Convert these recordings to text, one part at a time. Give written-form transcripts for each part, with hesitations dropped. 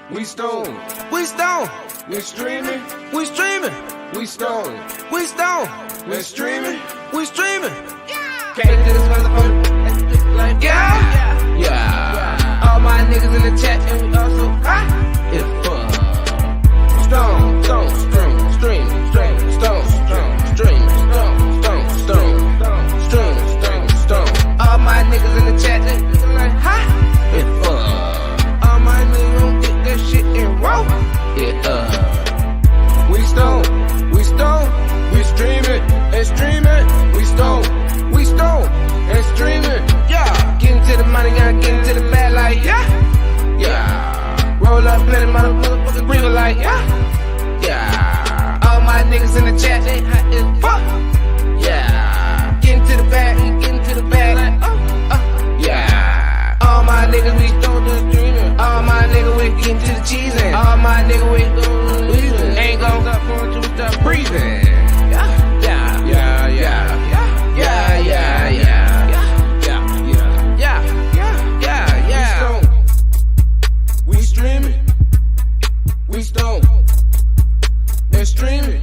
We stone. We stone. We streaming. We streaming. We stone. We stone. We streaming. We streaming. Came to this motherfucker like yeah. Yeah. All my niggas in the chat and we also hot. Yeah. Stone, stone, stream, stream, stream, stone, stone, stream, stone, stone, stone, stream, stream, stone. All my niggas in the chat, they looking like hot. Yeah. All my niggas gon' get that shit and roll. Yeah. We stone, we stone, we streaming and streaming. We stone, we stone and streaming. Yeah. Getting to the money, gotta get into the bag like yeah. Yeah. Roll up, plenty motherfuckers breathing like yeah. Yeah. All my niggas in the chat, they hot as fuck. Yeah. Getting to the bag, getting to the bag like Yeah. all my niggas we stone to streaming. All my niggas we getting to the cheese and all my niggas we ain't gon' stop going to stop breathing. Yeah. Yeah. Yeah. Yeah. Yeah. Yeah. Yeah. We streaming. We stone. And streaming.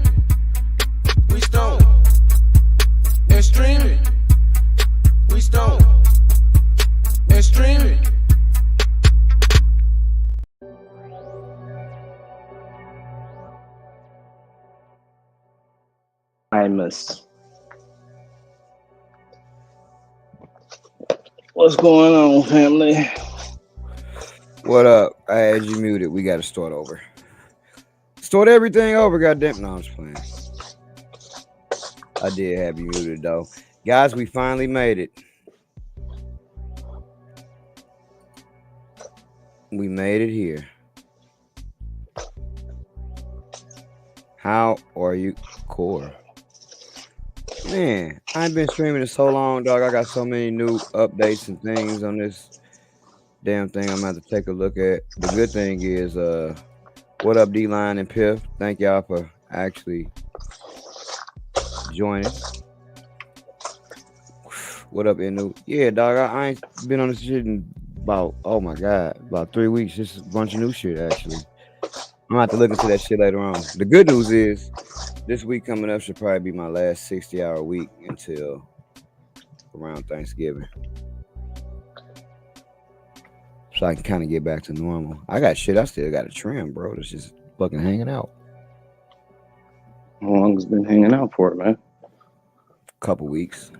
We stone. And streaming. We stone. And streaming. What's going on, family? What up? I had you muted. We got to start over. Start everything over, goddamn. No, I'm just playing. I did have you muted, though. Guys, we finally made it. We made it here. How are you, Core? Man, I've been streaming it so long, dog. I got so many new updates and things on this damn thing I'm going to have to take a look at. The good thing is, what up, D-Line and Piff? Thank y'all for actually joining. What up, Inu? Yeah, dog, I ain't been on this shit in about, oh my God, about 3 weeks. Just a bunch of new shit, actually. I'm going to have to look into that shit later on. The good news is, this week coming up should probably be my last 60-hour week until around Thanksgiving. So I can kind of get back to normal. I got shit I still got to trim, bro. It's just fucking hanging out. How long has been hanging out for it, man? Couple weeks.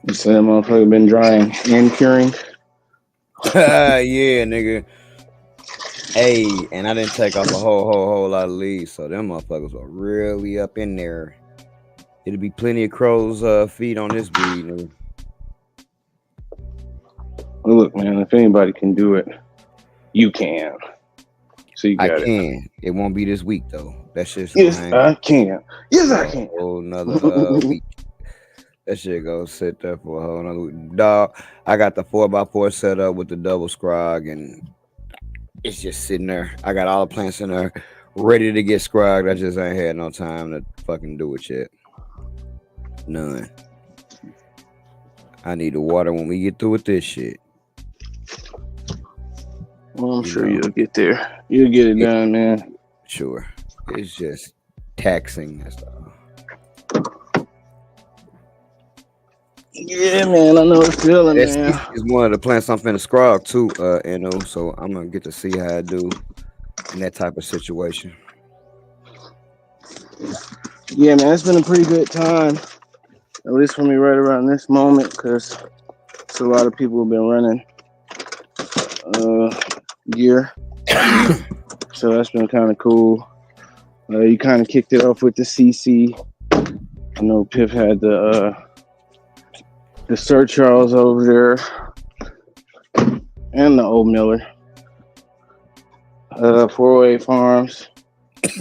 You said that motherfucker been drying and curing? Yeah, nigga. Hey, and I didn't take off a whole lot of leaves, so them motherfuckers were really up in there. It'll be plenty of crows' feet on this breed, nigga. Well, look, man, if anybody can do it, you can. So you got it. I can. It won't be this week though. That shit's Yes, I can. Yes, I can. A whole another week. That shit gonna sit there for a whole another week. Dog, I got the 4x4 set up with the double scrog, and it's just sitting there. I got all the plants in there ready to get scrogged. I just ain't had no time to fucking do it yet. None. I need the water when we get through with this shit. Well, I'm sure you'll get there. You'll get it done, man. Sure. It's just taxing and stuff. Yeah, man, I know the feeling, That's man. is one of the plants I'm finna scrog too, so I'm gonna get to see how I do in that type of situation. Yeah, man, it's been a pretty good time, at least for me right around this moment, because a lot of people have been running gear, so that's been kind of cool. You kind of kicked it off with the CC. I know Piff had the Sir Charles over there, and the Old Miller. 408 Farms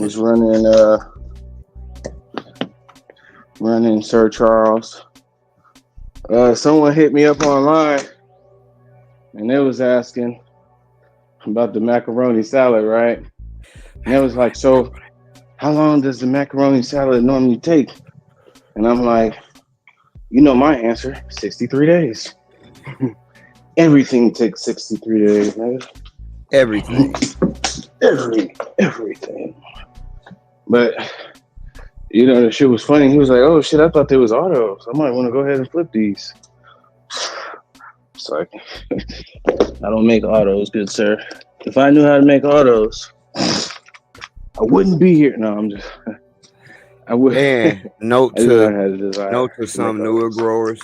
was running Sir Charles. Someone hit me up online, and they was asking about the macaroni salad, right? And it was like, so how long does the macaroni salad normally take? And I'm like, you know my answer, 63 days. Everything takes 63 days, man. Everything. Everything. But you know, the shit was funny. He was like, "Oh shit, I thought they was autos. I might want to go ahead and flip these." It's like, I don't make autos, good sir. If I knew how to make autos, I wouldn't be here. No, I'm just. I would. And note I just to had a desire note to to some make newer autos. growers.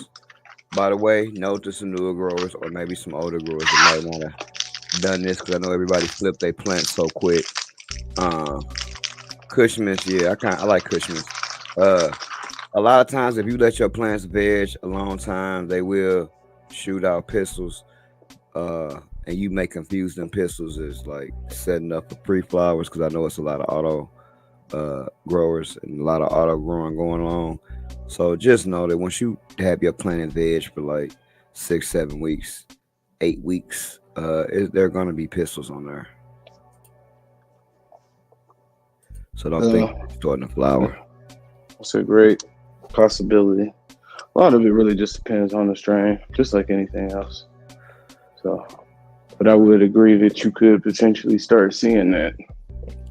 By the way, note to some newer growers or maybe some older growers that might want to done this because I know everybody flipped their plants so quick. Cushman's, yeah, I like Cushman's. A lot of times if you let your plants veg a long time, they will shoot out pistils. And you may confuse them pistils as like setting up for pre-flowers because I know it's a lot of auto growers and a lot of auto growing going on. So just know that once you have your planted veg for like 6, 7 weeks, 8 weeks, there are gonna be pistils on there. So don't think it's starting to flower. It's a great possibility. A lot of it really just depends on the strain, just like anything else. So, but I would agree that you could potentially start seeing that.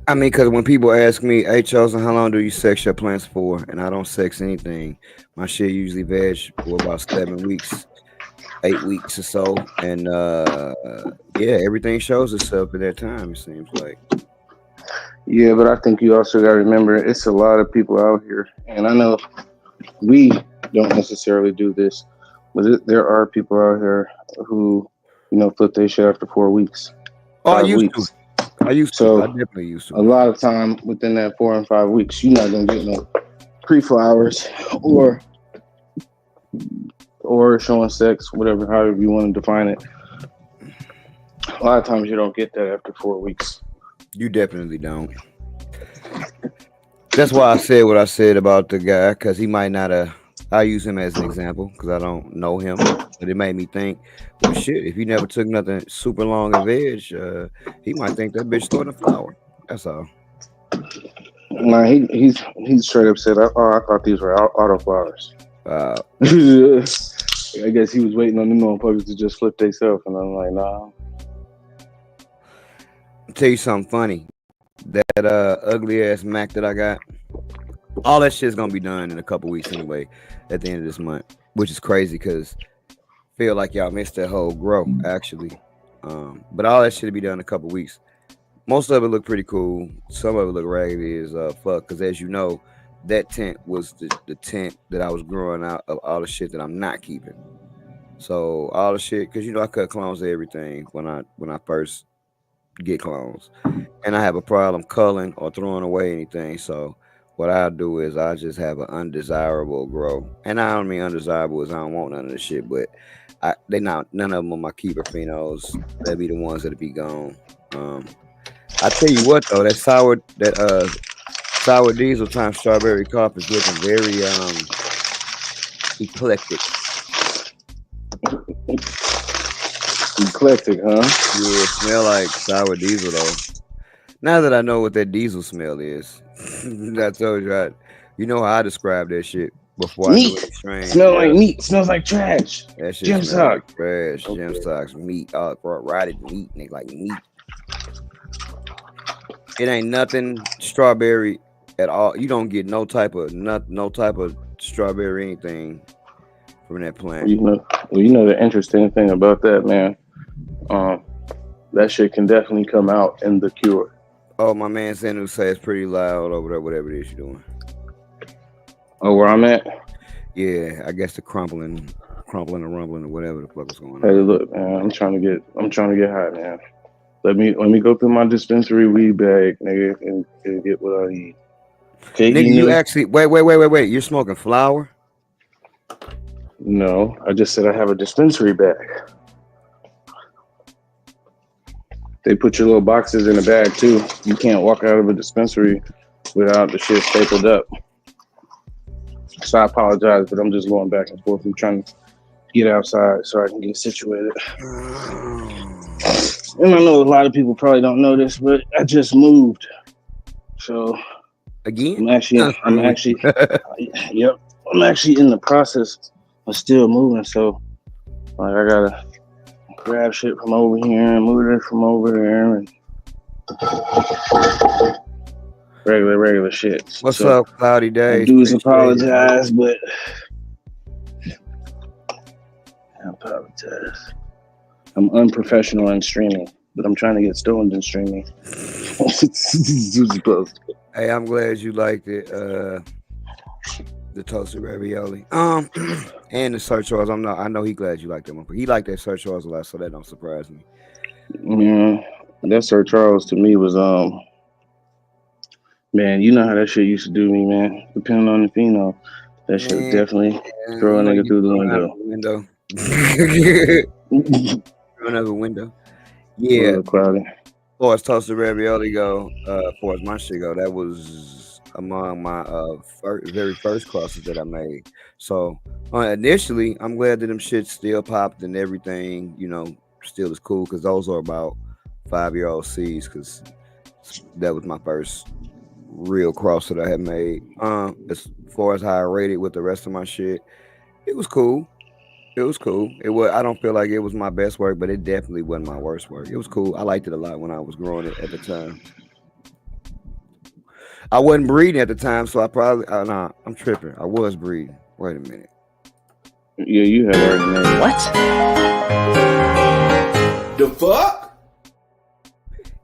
I mean, because when people ask me, "Hey, Chosen, how long do you sex your plants for?" and I don't sex anything, my shit usually veg for about 7 weeks, 8 weeks or so, and yeah, everything shows itself at that time. It seems like. Yeah, but I think you also got to remember it's a lot of people out here, and I know we don't necessarily do this, but there are people out here who, you know, flip their shit after 4 weeks. Oh, I 5 used weeks. to. I used So, to. I definitely used to. A lot of time within that 4 and 5 weeks, you're not gonna get no pre-flowers or showing sex, whatever, however you want to define it. A lot of times you don't get that after 4 weeks. You definitely don't. That's why I said what I said about the guy, because he might not have. I use him as an example because I don't know him, but it made me think, well, shit, if he never took nothing super long in veg, he might think that bitch starting to flower. That's all. Nah, he's straight up said, "Oh, I thought these were auto flowers." I guess he was waiting on them motherfuckers to just flip themselves, and I'm like, nah. I'll tell you something funny. That ugly ass Mac that I got, all that shit's gonna be done in a couple weeks anyway, at the end of this month, which is crazy because feel like y'all missed that whole grow actually. But all that shit'll be done in a couple weeks. Most of it look pretty cool. Some of it look raggedy as fuck. Because as you know, that tent was the tent that I was growing out of all the shit that I'm not keeping. So all the shit, because you know I cut clones of everything when I first get clones, and I have a problem culling or throwing away anything. So what I'll do is I just have an undesirable grow, and I don't mean undesirable as I don't want none of this shit, but none of them are my keeper phenos. They'll be the ones that'll be gone. I tell you what though, that sour diesel times strawberry cough is looking very eclectic. Eclectic, huh? Yeah, smell like sour diesel though. Now that I know what that diesel smell is, I told you, you know how I describe that shit before Meat. I knew it strange. Smell like meat. Smells like trash. That shit Gym smells sock. like trash. Okay. Gym socks, meat, rotted meat, nigga, like meat. It ain't nothing strawberry at all. You don't get no type of strawberry anything from that plant. You know the interesting thing about that, man. That shit can definitely come out in the cure. Oh, my man Sanu says it's pretty loud over there, whatever it is you're doing. Oh, where I'm at? Yeah, I guess the crumpling or rumbling or whatever the fuck is going on. Hey, look, man, I'm trying to get high, man. Let me go through my dispensary weed bag, nigga, and get what I need. Nigga, you actually wait. You're smoking flower? No, I just said I have a dispensary bag. They put your little boxes in a bag too. You can't walk out of a dispensary without the shit stapled up. So I apologize, but I'm just going back and forth. I'm trying to get outside so I can get situated. And I know a lot of people probably don't know this, but I just moved. So again, I'm actually yep. I'm actually in the process of still moving. So like I grab shit from over here and move it from over there and regular shit. What's So up, Cloudy I Days? do Appreciate it, apologize, but I apologize. I'm unprofessional in streaming, but I'm trying to get stoned in streaming. Hey, I'm glad you liked it. The toasted ravioli. And the Sir Charles. I know he glad you liked that one. But he liked that Sir Charles a lot, so that don't surprise me. Yeah, that Sir Charles to me was man, you know how that shit used to do me, man. Depending on the pheno, that shit would definitely throw a nigga through the window. Through another window. Yeah. Cloudy. As far as toasted ravioli go, as far as my shit go, that was among my very first crosses that I made. So initially, I'm glad that them shits still popped and everything, you know, still is cool because those are about 5-year-old C's because that was my first real cross that I had made. As far as how I rated with the rest of my shit, it was cool. It was cool. I don't feel like it was my best work, but it definitely wasn't my worst work. It was cool. I liked it a lot when I was growing it at the time. I wasn't breeding at the time, so I probably I'm tripping. I was breeding. Wait a minute. Yeah, you had already made it. What? The fuck?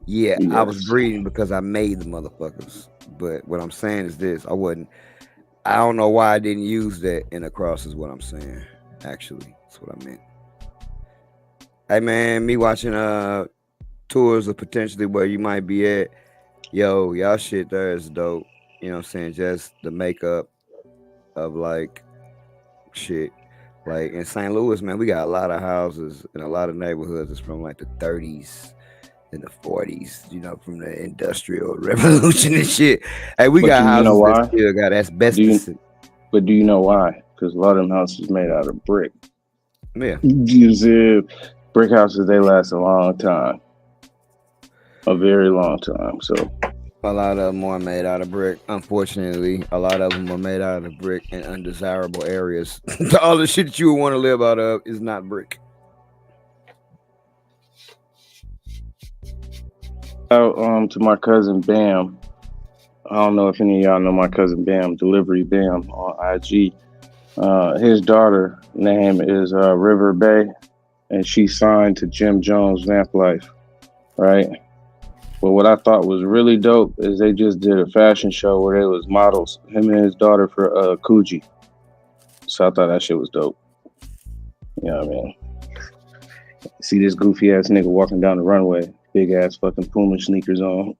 Yeah, Yes. I was breeding because I made the motherfuckers. But what I'm saying is this: I don't know why I didn't use that in a cross. Is what I'm saying. Actually, that's what I meant. Hey man, me watching tours of potentially where you might be at. Yo, y'all shit there is dope. You know what I'm saying? Just the makeup of like shit. Like in St. Louis, man, we got a lot of houses in a lot of neighborhoods. It's from like the 30s and the 40s, you know, from the industrial revolution and shit. Hey, we got houses that still got asbestos. But do you know why? Because a lot of them houses made out of brick. Yeah. You see, brick houses, they last a long time. A very long time. So a lot of them are made out of brick. Unfortunately, a lot of them are made out of brick in undesirable areas. All the shit that you would want to live out of is not brick. Out to my cousin Bam. I don't know if any of y'all know my cousin Bam, Delivery Bam on IG. His daughter name is River Bay, and she signed to Jim Jones Vamp Life, right? But what I thought was really dope is they just did a fashion show where they was models, him and his daughter for Coogee. So I thought that shit was dope. You know what I mean? See this goofy ass nigga walking down the runway, big ass fucking Puma sneakers on.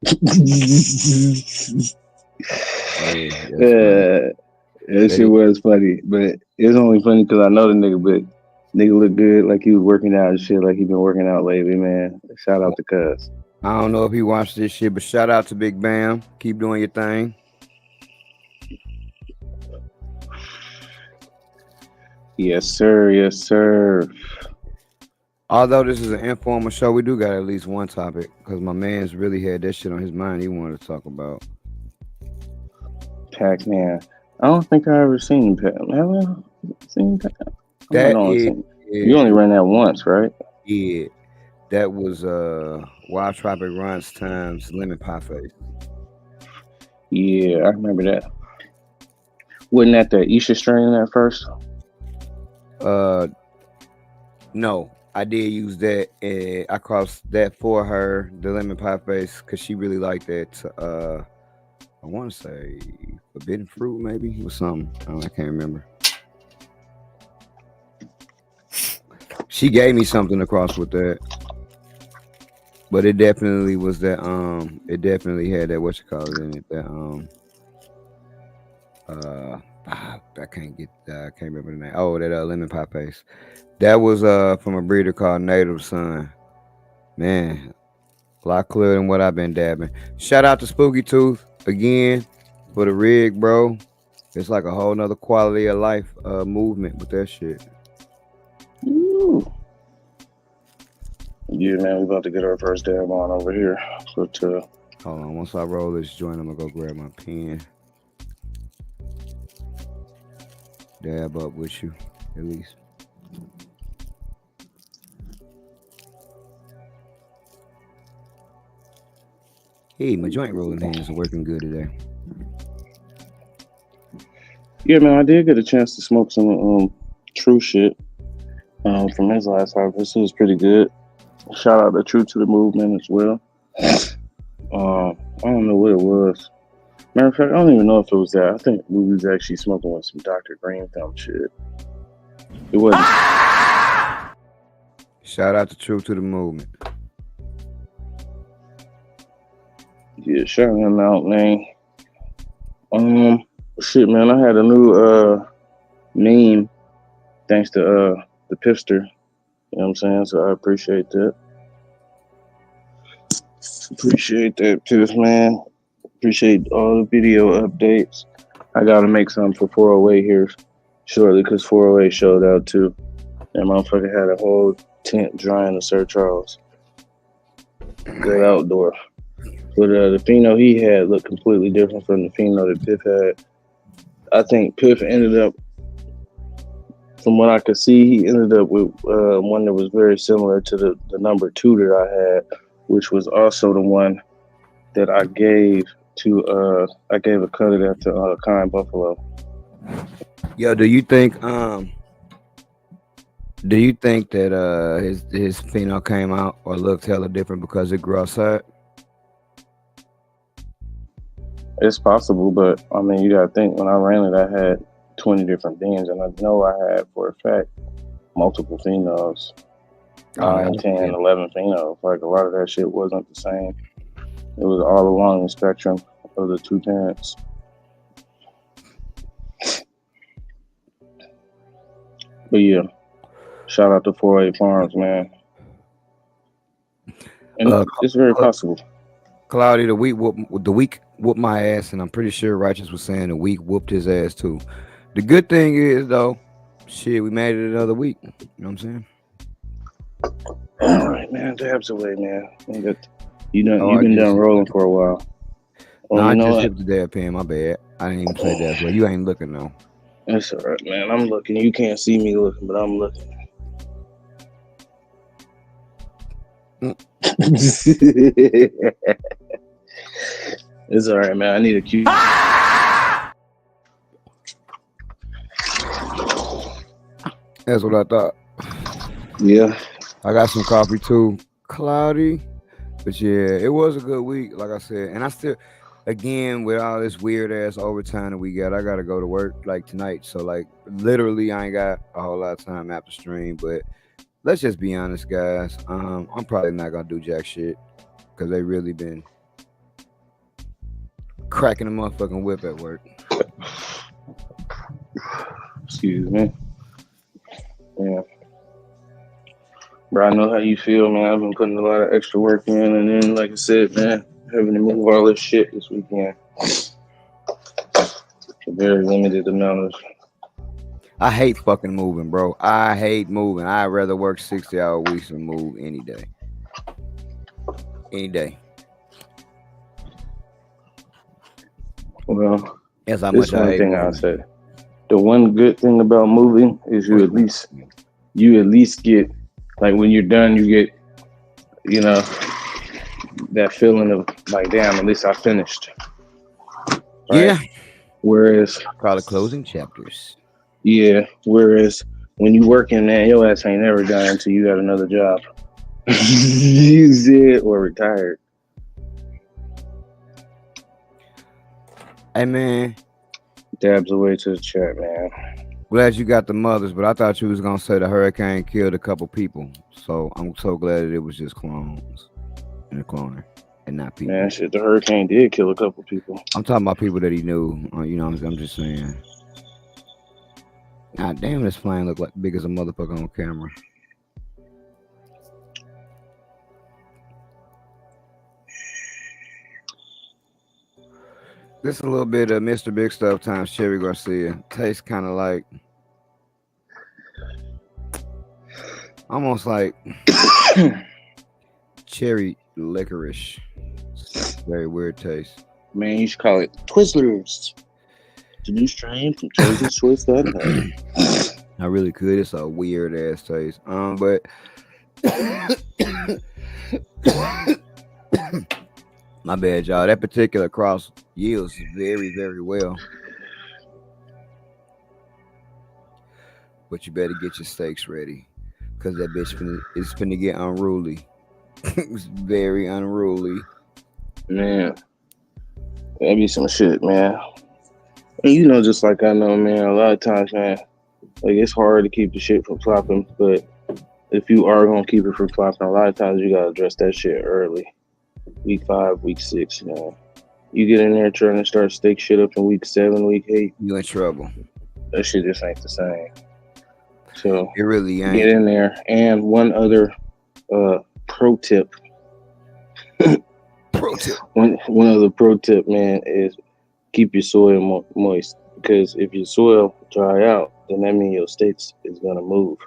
That shit was funny, but it's only funny because I know the nigga, but nigga look good, like he was working out and shit, like he been working out lately, man. Shout out to Cuz. I don't know if he watched this shit, but shout out to Big Bam. Keep doing your thing. Yes, sir. Yes, sir. Although this is an informal show, we do got at least one topic because my man's really had that shit on his mind he wanted to talk about. Pac-Man. I don't think I ever seen Pac-Man. Have I seen Pac-Man? You only ran that once, right? Yeah. That was Wild Tropic Runs times Lemon Pie Face. Yeah, I remember that. Wasn't that the Isha strain at first? No, I did use that, and I crossed that for her, the Lemon Pie Face, because she really liked that. I want to say Forbidden Fruit, maybe, or something. I can't remember. She gave me something to cross with that. But it definitely was that it definitely had that what you call it in it, that I can't remember the name. Oh, that Lemon Pie Face. That was from a breeder called Native Son. Man, a lot clearer than what I've been dabbing. Shout out to Spooky Tooth again for the rig, bro. It's like a whole nother quality of life movement with that shit. Ooh. Yeah, man, we about to get our first dab on over here. But hold on, once I roll this joint, I'm gonna go grab my pen. Dab up with you, at least. Hey, my joint rolling hands are working good today. Yeah, man, I did get a chance to smoke some True shit from his last harvest. It was pretty good. Shout out to True to the Movement as well. I don't know what it was. Matter of fact, I don't even know if it was that. I think we was actually smoking with some Dr. Green Thumb shit. It wasn't. Shout out to True to the Movement. Yeah, shout him out, man. Shit, man, I had a new meme thanks to the Pipster. You know what I'm saying? So I appreciate that. Appreciate that, Piff, man. Appreciate all the video updates. I gotta make something for 408 here shortly because 408 showed out too. That motherfucker had a whole tent drying in Sir Charles. Good outdoor. But the pheno he had looked completely different from the pheno that Piff had. I think Piff ended up, from what I could see, he ended up with one that was very similar to the number 2 that I had, which was also the one that I gave to I gave a cut of that to Kind Buffalo. Yo, do you think that his pheno came out or looked hella different because it grew outside? It's possible, but I mean, you gotta think, when I ran it, I had 20 different beans, and I know I had, for a fact, multiple phenols. 9, 10, 11 phenols. Like, a lot of that shit wasn't the same. It was all along the spectrum of the 2 parents. But yeah, shout out to 408 Farms, man. And it's very possible. Cloudy, the week whooped my ass, and I'm pretty sure Righteous was saying the week whooped his ass too. The good thing is, though, shit, we made it another week. You know what I'm saying? All right, man. Dabs away, man. You've been done rolling for a while. No, I just hit the dab pen. My bad. I didn't even say that. Well, you ain't looking though. That's all right, man. I'm looking. You can't see me looking, but I'm looking. It's all right, man. I need a cue. That's what I thought. Yeah. I got some coffee too. Cloudy. But yeah, it was a good week, like I said. And I still, again, with all this weird ass overtime that we got, I gotta go to work like tonight. So like literally I ain't got a whole lot of time after stream. But let's just be honest, guys. I'm probably not gonna do jack shit because they really been cracking a motherfucking whip at work. Excuse me. Yeah. Bro, I know how you feel, man. I've been putting a lot of extra work in, and then, like I said, man, having to move all this shit this weekend. It's a very limited amount of. I hate fucking moving, bro. I hate moving. I'd rather work 60-hour weeks than move any day. Any day. Well, that's how much I hate thing moving. I'll say. The one good thing about moving is you at least get, like, when you're done, you get, you know, that feeling of like, damn, at least I finished. Right? Yeah. Whereas call it closing chapters. Yeah. Whereas when you working, man, your ass ain't never done until you got another job. You said, or retired. Hey man. Dabs away to the chat, man. Glad you got the mothers, but I thought you was gonna say the hurricane killed a couple people. So I'm so glad that it was just clones in the cloner and not people. Man, shit, the hurricane did kill a couple people. I'm talking about people that he knew. You know, I'm just saying. God damn, this plane look like big as a motherfucker on camera. This is a little bit of Mr. Big Stuff times Cherry Garcia. Tastes kind of like, almost like cherry licorice. Very weird taste. Man, you should call it Twizzlers. The new strain from Jersey Swiss. I really could. It's a weird ass taste. But My bad, y'all. That particular cross yields very, very well. But you better get your steaks ready, cause that bitch is finna get unruly. It's very unruly. Man, that'd be some shit, man. And you know, just like I know, man, a lot of times, man, like it's hard to keep the shit from flopping, but if you are gonna keep it from flopping, a lot of times you gotta address that shit early. Week 5, week 6, you know. You get in there trying to start steak shit up in week 7, week 8, You in trouble. that shit just ain't the same. So It really get ain't. in there. And one other pro tip. Pro tip. One other pro tip, man, is keep your soil moist, because if your soil dry out, then that means your steaks is gonna move.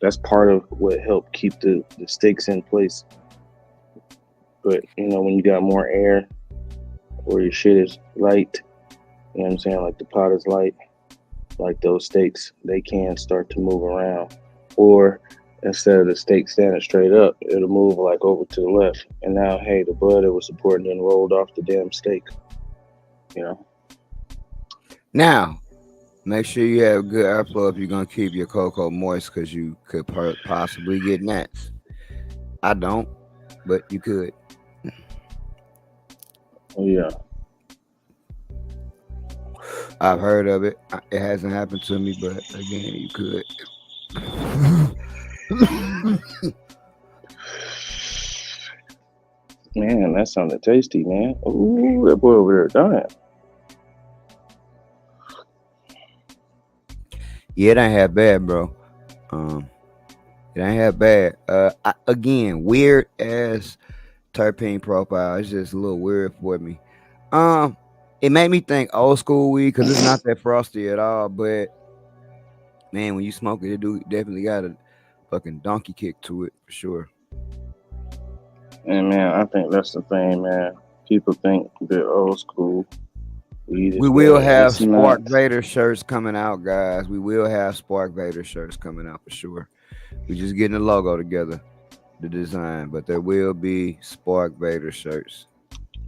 That's part of what helped keep the steaks in place. But you know, when you got more air, or your shit is light, you know what I'm saying, like the pot is light, like those steaks, they can start to move around. Or instead of the steak standing straight up, it'll move like over to the left. And now, hey, the blood it was supporting then rolled off the damn steak. You know? Now, make sure you have good airflow if you're gonna keep your cocoa moist, because you could possibly get gnats. I don't, but you could. Oh, yeah. I've heard of it. It hasn't happened to me, but again, you could. Man, that sounded tasty, man. Ooh, that boy over there dying. Yeah, it ain't half bad, bro. It ain't half bad. Again, weird ass terpene profile. It's just a little weird for me. It made me think old school weed, because it's not that frosty at all. But man, when you smoke it, definitely got a fucking donkey kick to it for sure. And man, I think that's the thing, man. People think they're old school. We will have It's Spark not. Vader shirts coming out, guys. We will have Spark Vader shirts coming out for sure. We're just getting the logo together, the design, but there will be Spark Vader shirts.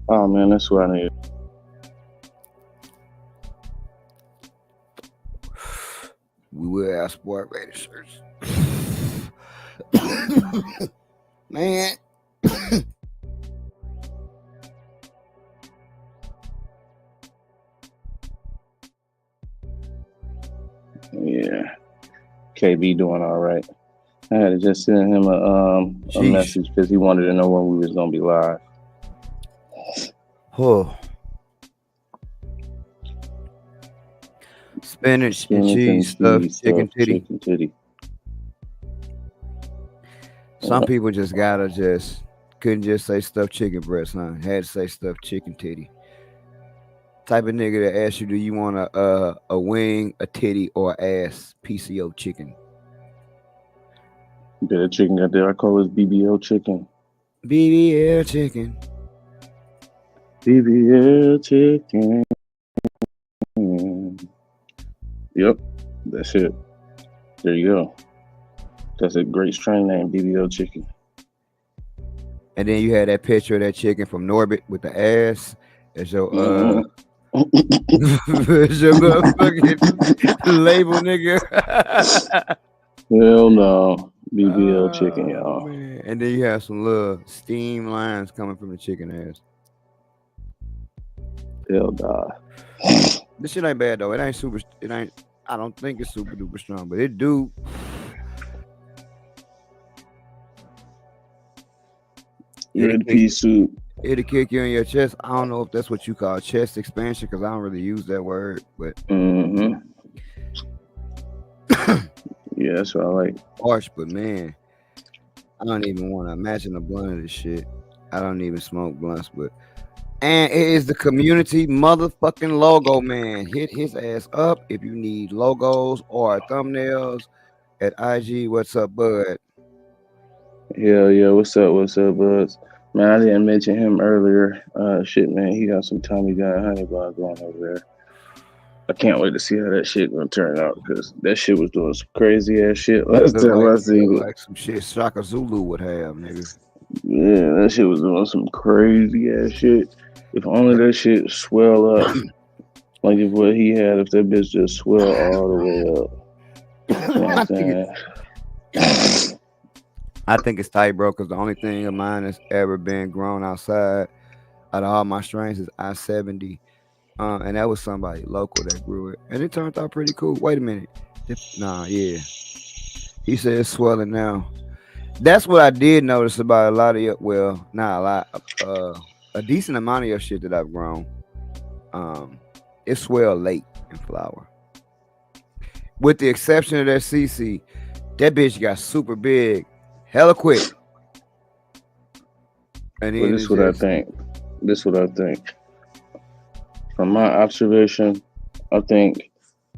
Oh man, that's what I need. We will have Spark Vader shirts. Man. Yeah. KB doing all right. I had to just send him a Sheesh. message because he wanted to know when we was gonna be live. Oh. Spinach and cheese stuffed chicken titty. Chicken titty. Some people just couldn't just say stuffed chicken breast, huh? Had to say stuffed chicken titty. Type of nigga that asks you, do you want a wing, a titty, or ass PCO chicken? Bit of chicken out there. I call it BBL chicken. BBL chicken. BBL chicken. Yep, that's it. There you go. That's a great strain name, BBL chicken. And then you had that picture of that chicken from Norbit with the ass as your as your motherfucking label, nigga. Hell no, BBL chicken, y'all. Man. And then you have some little steam lines coming from the chicken ass. Hell nah. This shit ain't bad though. It ain't. I don't think it's super duper strong, but it do. Red pea soup. It'll kick you in your chest. I don't know if that's what you call chest expansion, because I don't really use that word, but Yeah, that's what I like. harsh. But man, I don't even want to imagine a blunt of this shit. I don't even smoke blunts, but and it is the community motherfucking logo, man. Hit his ass up if you need logos or thumbnails at IG. What's up, bud? Hell yeah, what's up, buds? Man, I didn't mention him earlier. Shit, man, he got some Tommy Guy honey bar going over there. I can't wait to see how that shit gonna turn out, because that shit was doing some crazy ass shit last time I seen it. Like some shit Shaka Zulu would have, nigga. Yeah, that shit was doing some crazy ass shit. If only that shit swell up. Like if what he had, if that bitch just swell all the way up. You know what I I'm think saying? I think it's tight, bro. Because the only thing of mine that's ever been grown outside out of all my strains is I-70. And that was somebody local that grew it, and it turned out pretty cool. Wait a minute, yeah. He said it's swelling now. That's what I did notice about a lot of your, well, not a lot, a decent amount of your shit that I've grown. It swelled late in flower, with the exception of that CC. That bitch got super big, hella quick. And But this is what I think. This is what I think. From my observation, I think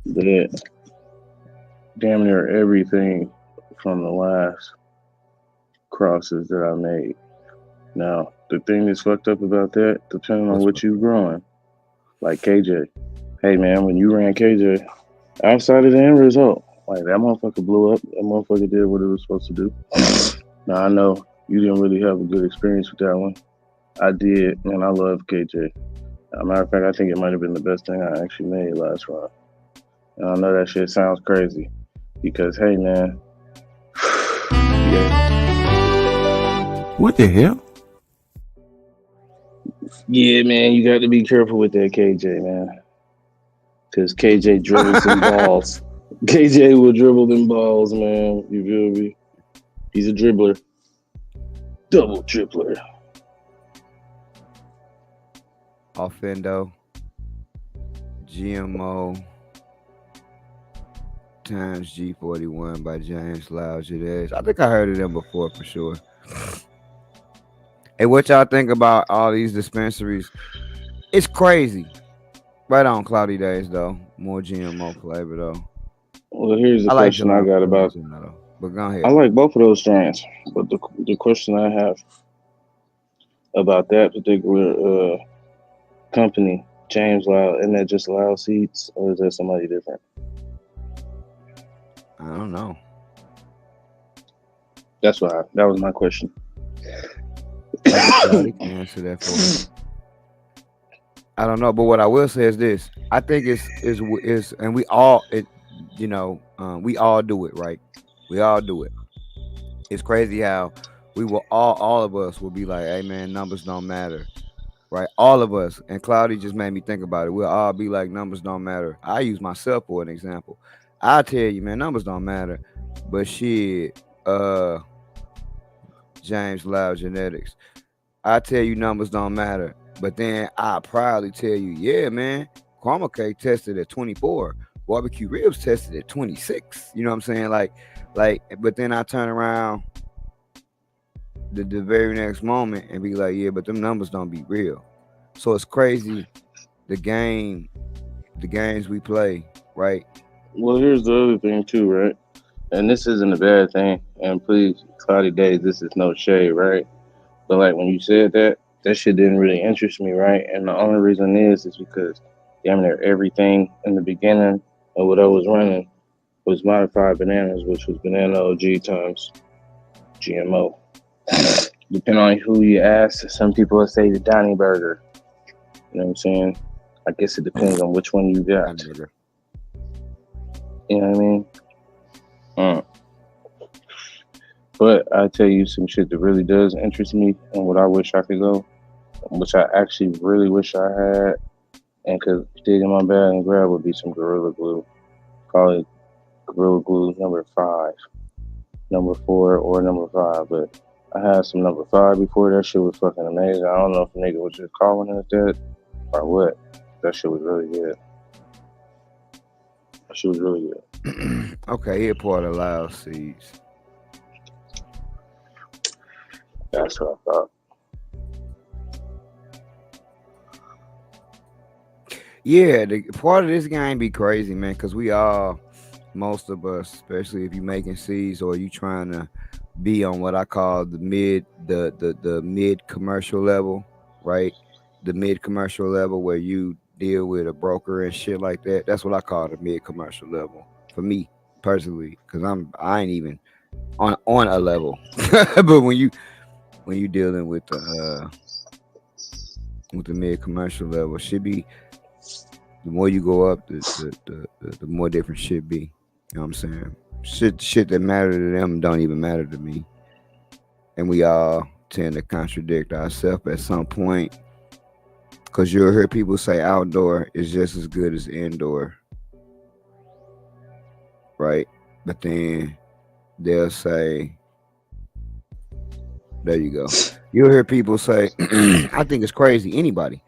that damn near everything from the last crosses that I made. Now, the thing that's fucked up about that, depending on what you're growing, like KJ. Hey man, when you ran KJ, outside of the end result, like that motherfucker blew up. That motherfucker did what it was supposed to do. Now I know you didn't really have a good experience with that one. I did, man. I love KJ. As a matter of fact, I think it might have been the best thing I actually made last run. And I know that shit sounds crazy because, hey, man. Yeah. What the hell? Yeah, man, you got to be careful with that KJ, man. Because KJ dribbles them balls. KJ will dribble them balls, man. You feel me? He's a dribbler. Double dribbler. Offendo, GMO times G41 by James Loudgedash. I think I heard of them before for sure. Hey, what y'all think about all these dispensaries? It's crazy. Right on Cloudy Days though. More GMO flavor though. Well, here's the question I got about. But go ahead. I like both of those strands, but the question I have about that particular company, James Loud, isn't that just Loud Seeds, or is that somebody different? I don't know. That was my question. I can answer that for me. I don't know, but what I will say is this: I think it's and we all we all do it, right? We all do it. It's crazy how we will all of us will be like, hey man, numbers don't matter. Right? All of us. And Cloudy just made me think about it. We'll all be like, numbers don't matter. I use myself for an example. I tell you, man, numbers don't matter. But shit, James Loud Genetics. I tell you numbers don't matter. But then I proudly tell you, yeah, man, Chroma Cake tested at 24. Barbecue ribs tested at 26. You know what I'm saying? Like, but then I turn around the very next moment and be like, yeah, but them numbers don't be real. So it's crazy the games we play, right? Well, here's the other thing too, right? And this isn't a bad thing. And please, Cloudy Days, this is no shade, right? But like when you said that shit didn't really interest me, right? And the only reason is because damn near everything in the beginning of what I was running was modified bananas, which was banana OG times GMO. Depending on who you ask, some people will say the Donnie Burger. You know what I'm saying? I guess it depends on which one you got. You know what I mean? But I tell you some shit that really does interest me and what I wish I could go, which I actually really wish I had and could dig in my bag and grab would be some Gorilla Glue. Probably Gorilla Glue number 5, number 4, or number 5. But I had some number 5 before. That shit was fucking amazing. I don't know if a nigga was just calling it that or what. That shit was really good. That shit was really good. Okay, here part of Loud Seeds. That's what I thought. Yeah, the part of this game be crazy, man, because we all, most of us, especially if you making seeds or you trying to be on what I call the mid commercial level, right? The mid commercial level where you deal with a broker and shit like that. That's what I call the mid commercial level for me personally, because I ain't even on a level. But when you when you dealing with the mid commercial level, should be the more you go up, the more different shit be. You know what I'm saying? Shit that matter to them don't even matter to me, and we all tend to contradict ourselves at some point. Cause you'll hear people say outdoor is just as good as indoor, right? But then they'll say, there you go. You'll hear people say, I think it's crazy. Anybody,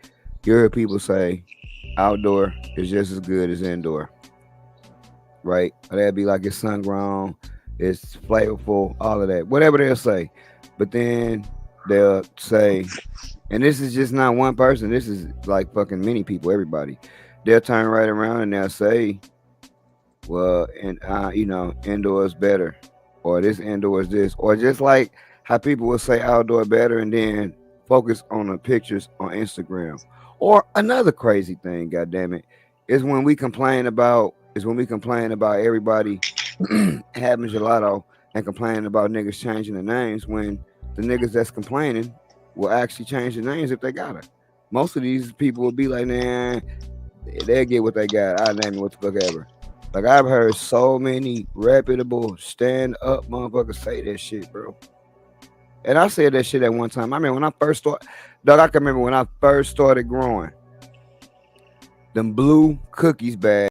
you'll hear people say, outdoor is just as good as indoor, right? Or they'll be like, it's sun grown, it's flavorful, all of that, whatever they'll say. But then they'll say, and this is just not one person, this is like fucking many people, everybody. They'll turn right around and they'll say, well, and you know, indoor is better, or this indoor is this, or just like how people will say outdoor better and then focus on the pictures on Instagram. Or another crazy thing, goddamn it, is when we complain about everybody having gelato and complaining about niggas changing the names when the niggas that's complaining will actually change the names if they got it. Most of these people will be like, nah, they'll get what they got. I'll name it what the fuck ever. Like, I've heard so many reputable stand-up motherfuckers say that shit, bro. And I said that shit at one time. I mean, when I first started, dog, I can remember when I first started growing, them blue cookies bags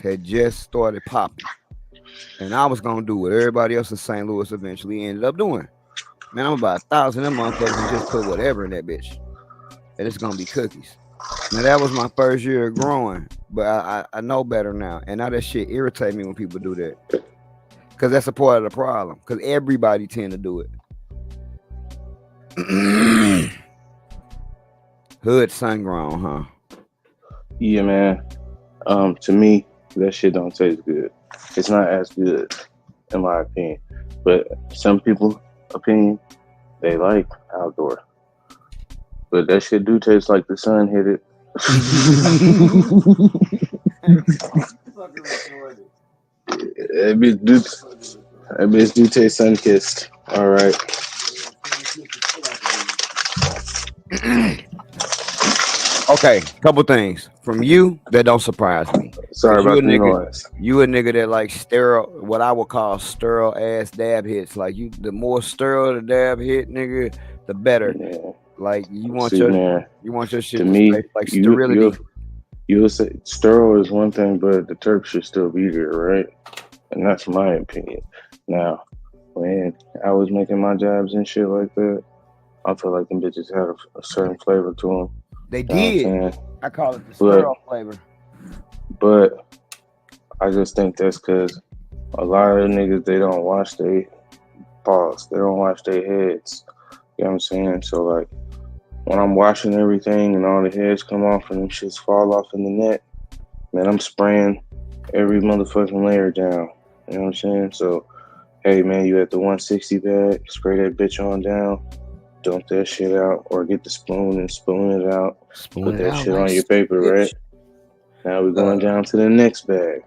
had just started popping. And I was going to do what everybody else in St. Louis eventually ended up doing. Man, I'm about 1,000 of them motherfuckers and just put whatever in that bitch. And it's going to be cookies. Now, that was my first year of growing, but I know better now. And now that shit irritates me when people do that. Because that's a part of the problem. Because everybody tend to do it. Hood sun grown, huh? Yeah, man. To me, that shit don't taste good. It's not as good, in my opinion. But some people' opinion, they like outdoor. But that shit do taste like the sun hit it. That bitch do taste sun kissed. All right. Okay, couple things from you that don't surprise me. Sorry about the nigga, noise. You a nigga that like sterile, what I would call sterile ass dab hits. Like, you, the more sterile the dab hit, nigga, the better. Yeah. Like, you want See, your man, shit to me, taste like sterility. you'll say sterile is one thing, but the Turk should still be there, right? And that's my opinion. Now, when I was making my jabs and shit like that, I feel like them bitches had a certain flavor to them. They You know what I'm did. saying? I call it the sterile flavor. But I just think that's because a lot of niggas, they don't wash their paws. They don't wash their heads. You know what I'm saying? So, like, when I'm washing everything and all the heads come off and them shits fall off in the net, man, I'm spraying every motherfucking layer down. You know what I'm saying? So, hey, man, you at the 160 bag, spray that bitch on down, dump that shit out, or get the spoon and spoon it out. Put that shit on your paper, right? Now we're going down to the next bag.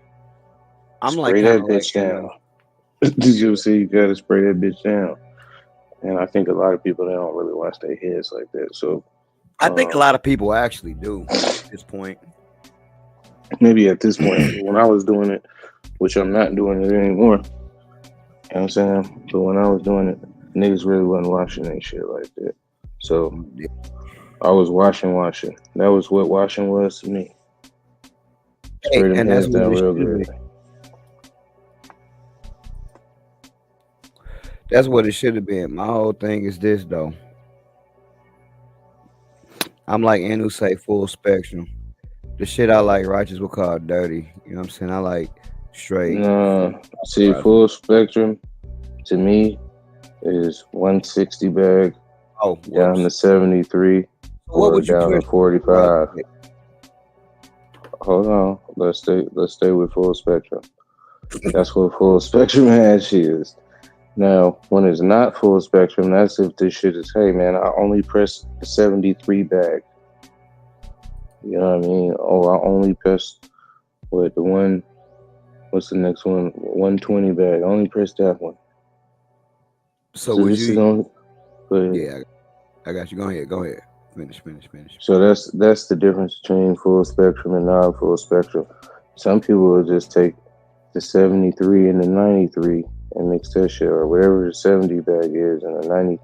I'm spray like that bitch down. Did you see? You gotta spray that bitch down. And I think a lot of people, they don't really wash their heads like that. So I think a lot of people actually do at this point. Maybe at this point, when I was doing it, which I'm not doing it anymore. You know what I'm saying? But when I was doing it, niggas really wasn't washing that shit like that. So I was washing. That was what washing was to me. Spray them heads down real good. That's what it should have been. My whole thing is this, though. I'm like Anu say, full spectrum. The shit I like, righteous will call dirty. You know what I'm saying? I like straight. See, full spectrum to me is 160 bag down to 73 or down to 45. Hold on, let's stay with full spectrum. That's what full spectrum hash is. Now, when it's not full spectrum, that's if this shit is, hey man, I only press the 73 bag. You know what I mean? Oh, I only press what's the next one? 120 bag. I only press that one. So would you Go ahead. Yeah, I got you. Go ahead. Finish. So that's the difference between full spectrum and non-full spectrum. Some people will just take the 73 and the 93 and mix that shit, or whatever the 70 bag is and the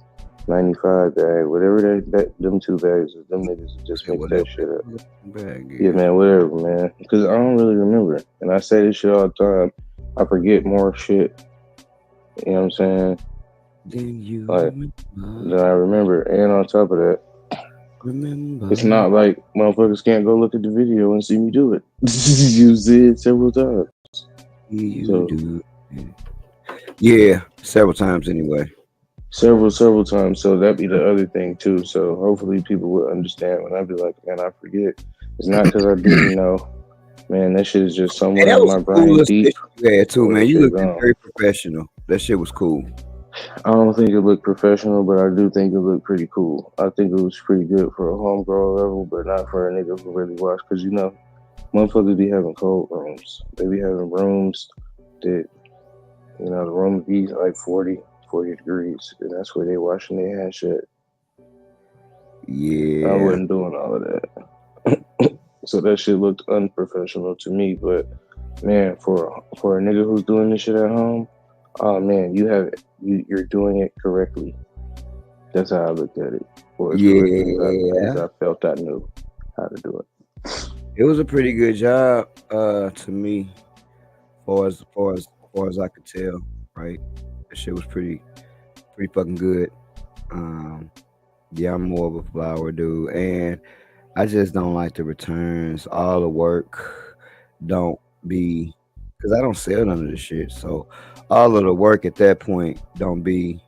95 bag, whatever them two bags is, them niggas just Yeah, mix that shit up. Bag Yeah, man, whatever, man. Because I don't really remember. And I say this shit all the time. I forget more shit. You know what I'm saying? Then you Like, than I remember. And on top of that, remember. it's not like motherfuckers can't go look at the video and see me do it. You see it several times. You do. Yeah, several times anyway. Several times. So that'd be the other thing too. So hopefully people will understand when I be like, man, I forget. It's not because I didn't know. Man, that shit is just somewhere in my brain deep. Yeah, too, man. You looked gone. very professional. That shit was cool. I don't think it looked professional, but I do think it looked pretty cool. I think it was pretty good for a homegrown level, but not for a nigga who really watched. Because, you know, motherfuckers be having cold rooms. They be having rooms that, you know, the room be like 40 degrees. And that's where they washing their hands shit. Yeah. I wasn't doing all of that. So that shit looked unprofessional to me. But, man, for a nigga who's doing this shit at home, oh man, you're doing it correctly. That's how I looked at it. Or as correctly as I felt I knew how to do it. It was a pretty good job to me, far as I could tell. Right, that shit was pretty fucking good. Yeah, I'm more of a flower dude, and I just don't like the returns. All the work don't be, because I don't sell none of the shit. So all of the work at that point don't be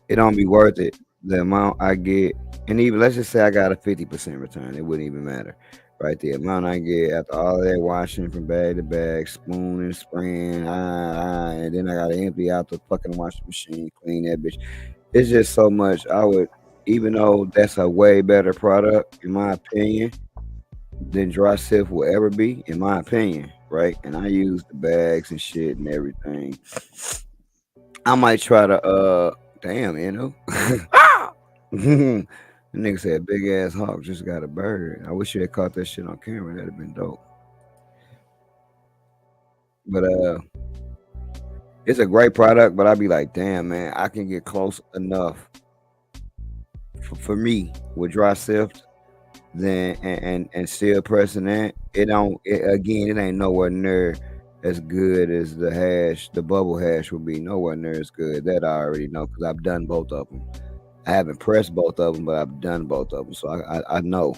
worth it. The amount I get, and even let's just say I got a 50% return, it wouldn't even matter. Right, the amount I get after all that washing from bag to bag, spooning, spraying, and then I gotta empty out the fucking washing machine, clean that bitch. It's just so much. I would, even though that's a way better product in my opinion than dry sift will ever be, in my opinion, right? And I use the bags and shit and everything. I might try to damn, you know. The nigga said big ass hawk just got a bird. I wish you had caught that shit on camera. That'd have been dope. But it's a great product, but I'd be like, damn man, I can get close enough for me with dry sift then and still pressing that. It ain't nowhere near as good as the hash. The bubble hash would be nowhere near as good. That I already know because I've done both of them. I haven't pressed both of them, but I've done both of them, so I know,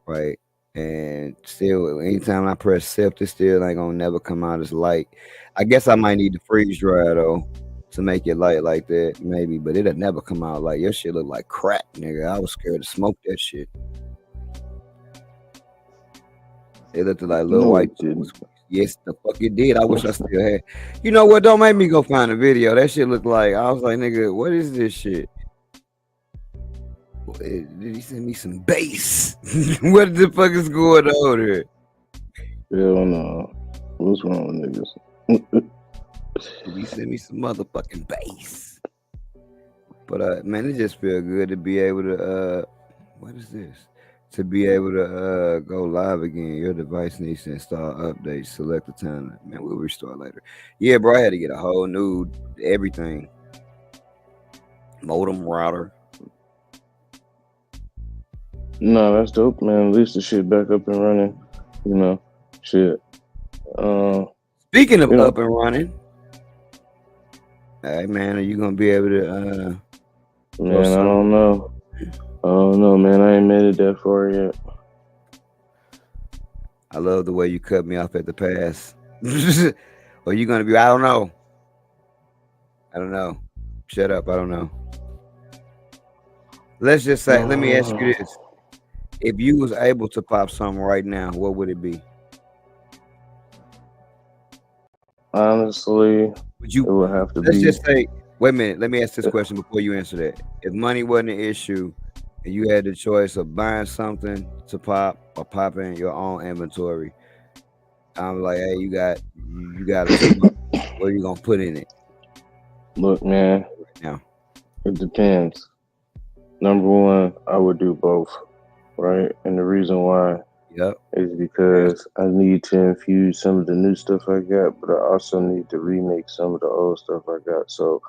right? And still, anytime I press sift, it still ain't gonna never come out as light. I guess I might need to freeze dry though to make it light like that, maybe, but it'll never come out like your shit look like crack, nigga. I was scared to smoke that shit. It looked like little white juice. Yes, the fuck it did. I wish I still had. You know what? Don't make me go find a video. That shit looked like, I was like, nigga, what is this shit? Did he send me some bass? What the fuck is going on here? Hell no. What's wrong with niggas? Did he send me some motherfucking bass? But man, it just feel good to be able to what is this? To be able to go live again. Your device needs to install updates. Select the time. Man, we'll restart later. Yeah, bro, I had to get a whole new everything. Modem, router. No, that's dope, man. At least the shit back up and running. You know, shit. Speaking of up and running, hey man, are you gonna be able to? Man, I don't know. Man. I ain't made it that far yet. I love the way you cut me off at the pass. Or you gonna be? I don't know. Shut up. I don't know. Let's just say. Let me ask you this. If you was able to pop something right now, what would it be? Honestly, it would have to be. Let's just say, wait a minute. Let me ask this question before you answer that. If money wasn't an issue and you had the choice of buying something to pop or popping your own inventory, I'm like, hey, you got what are you gonna put in it? Look, man. Right now. It depends. number one, I would do both, right? And the reason why Yep. is because I need to infuse some of the new stuff I got, but I also need to remake some of the old stuff I got. So,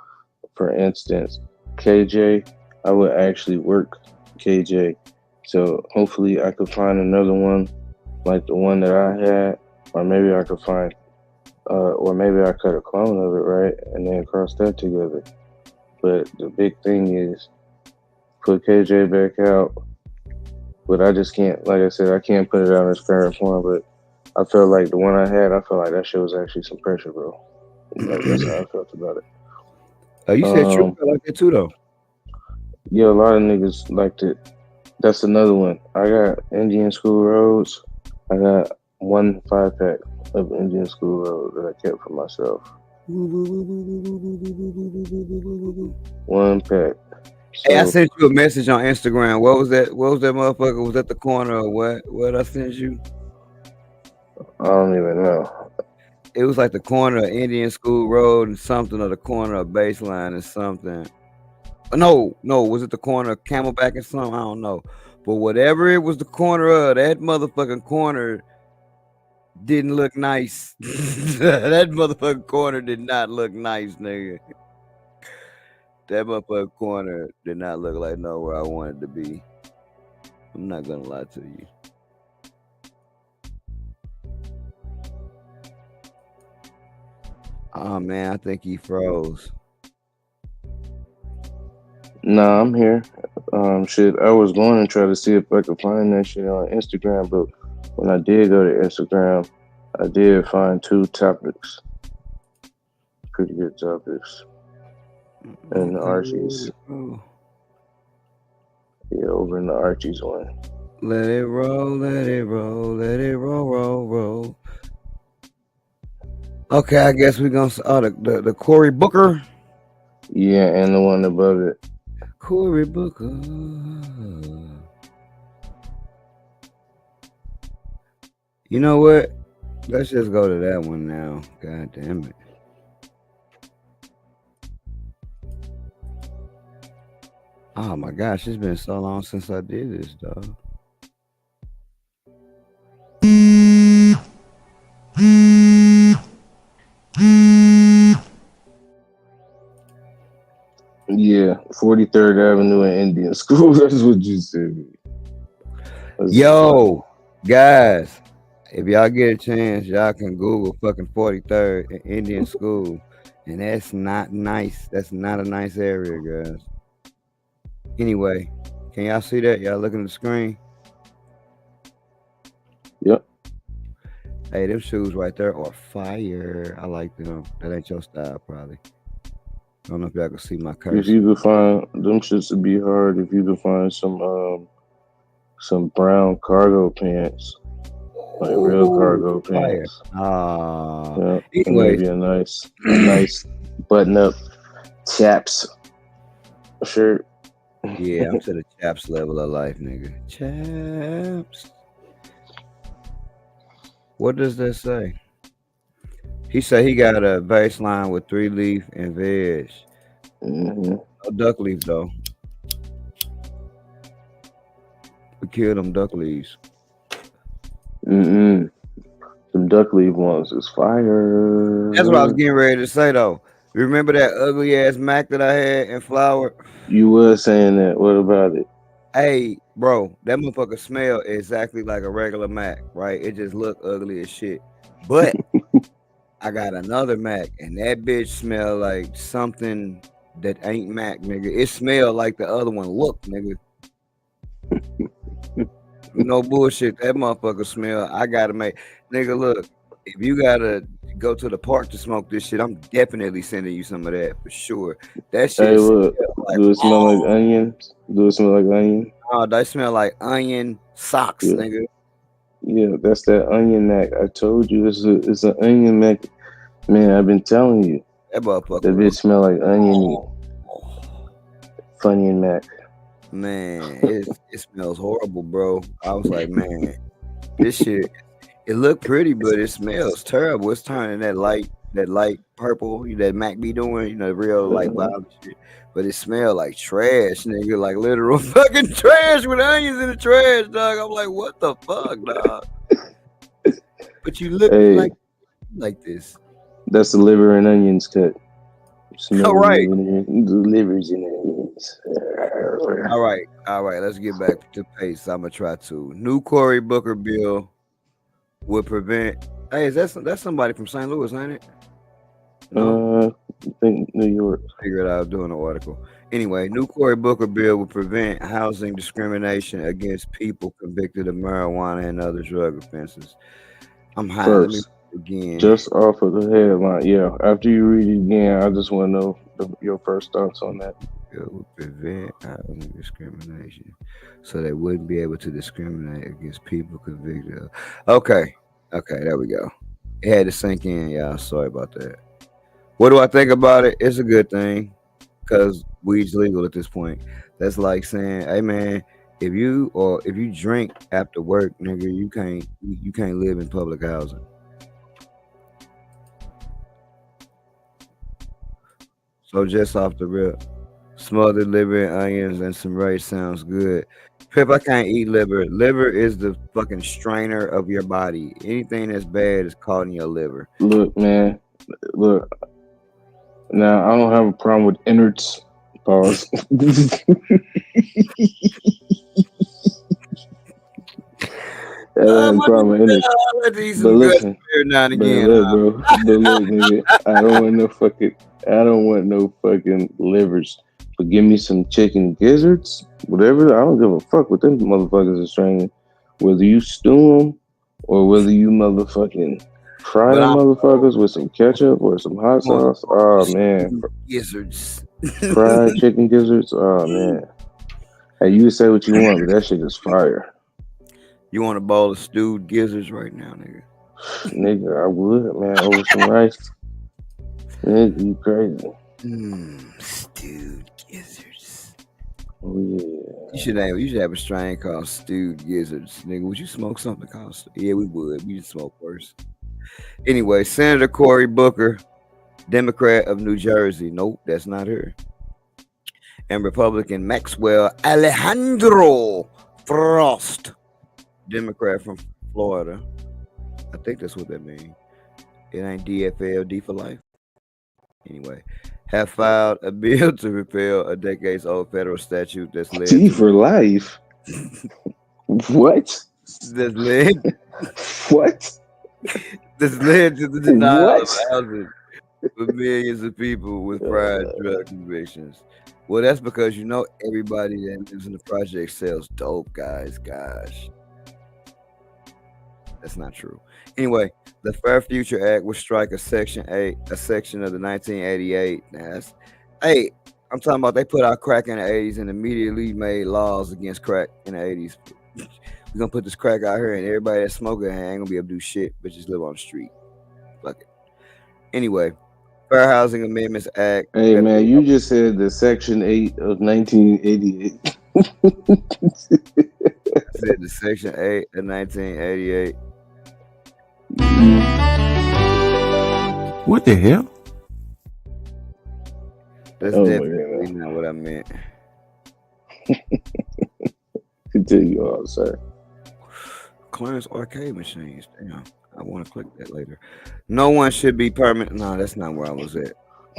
for instance, KJ, I would actually work KJ. So hopefully I could find another one like the one that I had, or maybe I could find, or maybe I cut a clone of it, right, and then cross that together. But the big thing is put KJ back out. But I just can't, like I said, I can't put it out in its current form. But I felt like the one I had, I felt like that shit was actually some pressure, bro. Like, that's how I felt about it. Oh, you said True felt like that too, though. Yeah, a lot of niggas liked it. That's another one. I got Indian School Roads. I got 1 5-pack of Indian School Road that I kept for myself. 1 pack. So, Hey, I sent you a message on Instagram. What was that? What was that motherfucker? Was that the corner or what? What I sent you? I don't even know. It was like the corner of Indian School Road and something, or the corner of Baseline and something. No, was it the corner of Camelback and something? I don't know. But whatever it was the corner of, that motherfucking corner didn't look nice. That motherfucking corner did not look nice, nigga. That motherfucking corner did not look like nowhere I wanted to be. I'm not gonna lie to you. Oh man, I think he froze. Nah, I'm here. Shit, I was going to try to see if I could find that shit on Instagram, but when I did go to Instagram, I did find 2 topics. Pretty good topics. And the Archie's. Yeah, over in the Archie's one. Let it roll, let it roll, let it roll, roll. Okay, I guess we're gonna the Cory Booker. Yeah, and the one above it. Cory Booker. You know what? Let's just go to that one now. God damn it. Oh my gosh, it's been so long since I did this, dog. Yeah, 43rd Avenue and Indian School. That's what you said. Yo, guys, if y'all get a chance, y'all can Google fucking 43rd and Indian School. And that's not nice. That's not a nice area, guys. Anyway, can y'all see that? Y'all looking at the screen? Yep. Hey, them shoes right there are fire. I like them. That ain't your style, probably. I don't know if y'all can see my cursor. If you could find them shits would be hard. If you could find some brown cargo pants, like real cargo pants. Yeah, anyway, maybe a nice button-up chaps shirt. Yeah, I'm to the chaps level of life, nigga. Chaps. What does that say? He said he got a baseline with 3 leaf and veg. Mm-hmm. No duck leaf though. We killed them duck leaves. Some duck leaf ones is fire. That's what I was getting ready to say though. Remember that ugly ass Mac that I had in flour? You was saying that. What about it? Hey, bro, that motherfucker smell exactly like a regular Mac, right? It just look ugly as shit. But I got another Mac, and that bitch smell like something that ain't Mac, nigga. It smell like the other one look, nigga. No bullshit. That motherfucker smell. I gotta make, nigga. Look, if you gotta go to the park to smoke this shit, I'm definitely sending you some of that for sure. That shit. Hey, look. Do it smell like onions? Do it smell like onion? Oh, they smell like onion socks, nigga. Yeah, that's that onion Mac. I told you it's an onion Mac. Man, I've been telling you. That motherfucker. That bitch smell like onion. Funny and Mac. Man, it smells horrible, bro. I was like, man, this shit. It looked pretty, but it smells terrible. It's turning that light purple that Mac be doing, you know, real light violent shit. but it smelled like trash, nigga, like literal fucking trash with onions in the trash, dog. I'm like, what the fuck, dog? But you look Hey, like this. that's the liver and onions cut. Smell All right. the livers and onions. All right. Let's get back to pace. I'm gonna try to. New Cory Booker bill would prevent. Hey, that's somebody from St. Louis, ain't it? No, I think New York. figured out doing an article. Anyway, new Cory Booker bill would prevent housing discrimination against people convicted of marijuana and other drug offenses. I'm high. Let me First, again. just off of the headline, yeah. After you read it again, I just want to know your first thoughts on that. It would prevent housing discrimination, so they wouldn't be able to discriminate against people convicted of. Okay, there we go. It had to sink in, y'all. Sorry about that. What do I think about it? It's a good thing because weed's legal at this point. That's like saying, hey man, if you drink after work, nigga, you can't live in public housing. So just off the rip, smothered liver and onions and some rice sounds good. Pip, I can't eat liver. Liver is the fucking strainer of your body. Anything that's bad is caught in your liver. Look, man. Look. Now, I don't have a problem with innards. Pause. I don't have a problem with innards. But listen, now and again, bro. But look, nigga, I don't want no fucking livers. But give me some chicken gizzards, whatever. I don't give a fuck what them motherfuckers are straining. Whether you stew them or whether you motherfucking fry them motherfuckers with some ketchup or some hot sauce. Oh man, gizzards, fried chicken gizzards. Oh man. Hey, you can say what you want, but that shit is fire. You want a bowl of stewed gizzards right now, nigga? Nigga, I would, man, over some rice. Nigga, you crazy. Stewed gizzards. Oh yeah. You should have a strain called stewed gizzards, nigga. Would you smoke something called? Yeah, we would. We just smoke first. Anyway, Senator Cory Booker, Democrat of New Jersey. Nope, that's not her. And Republican Maxwell Alejandro Frost, Democrat from Florida. I think that's what that means. It ain't DFL, D for life. Anyway, have filed a bill to repeal a decades-old federal statute that's led D for life. What? That's led. What? That's led to the denial of What? housing for millions of people with prior drug convictions. Well, that's because everybody that lives in the project sells dope, guys. Gosh, that's not true. Anyway, the Fair Future Act would strike a section of the 1988. Hey, I'm talking about they put out crack in the 80s and immediately made laws against crack in the 80s. We're gonna put this crack out here, and everybody that's smoking ain't gonna be able to do shit, but just live on the street. Fuck it. Anyway, Fair Housing Amendments Act. Hey man, you just said the Section 8 of 1988. I said the Section 8 of 1988. What the hell? That's definitely not what I meant. Continue on, sir. Clarence Arcade Machines. Damn, I want to click that later. No one should be permanent. No, that's not where I was at.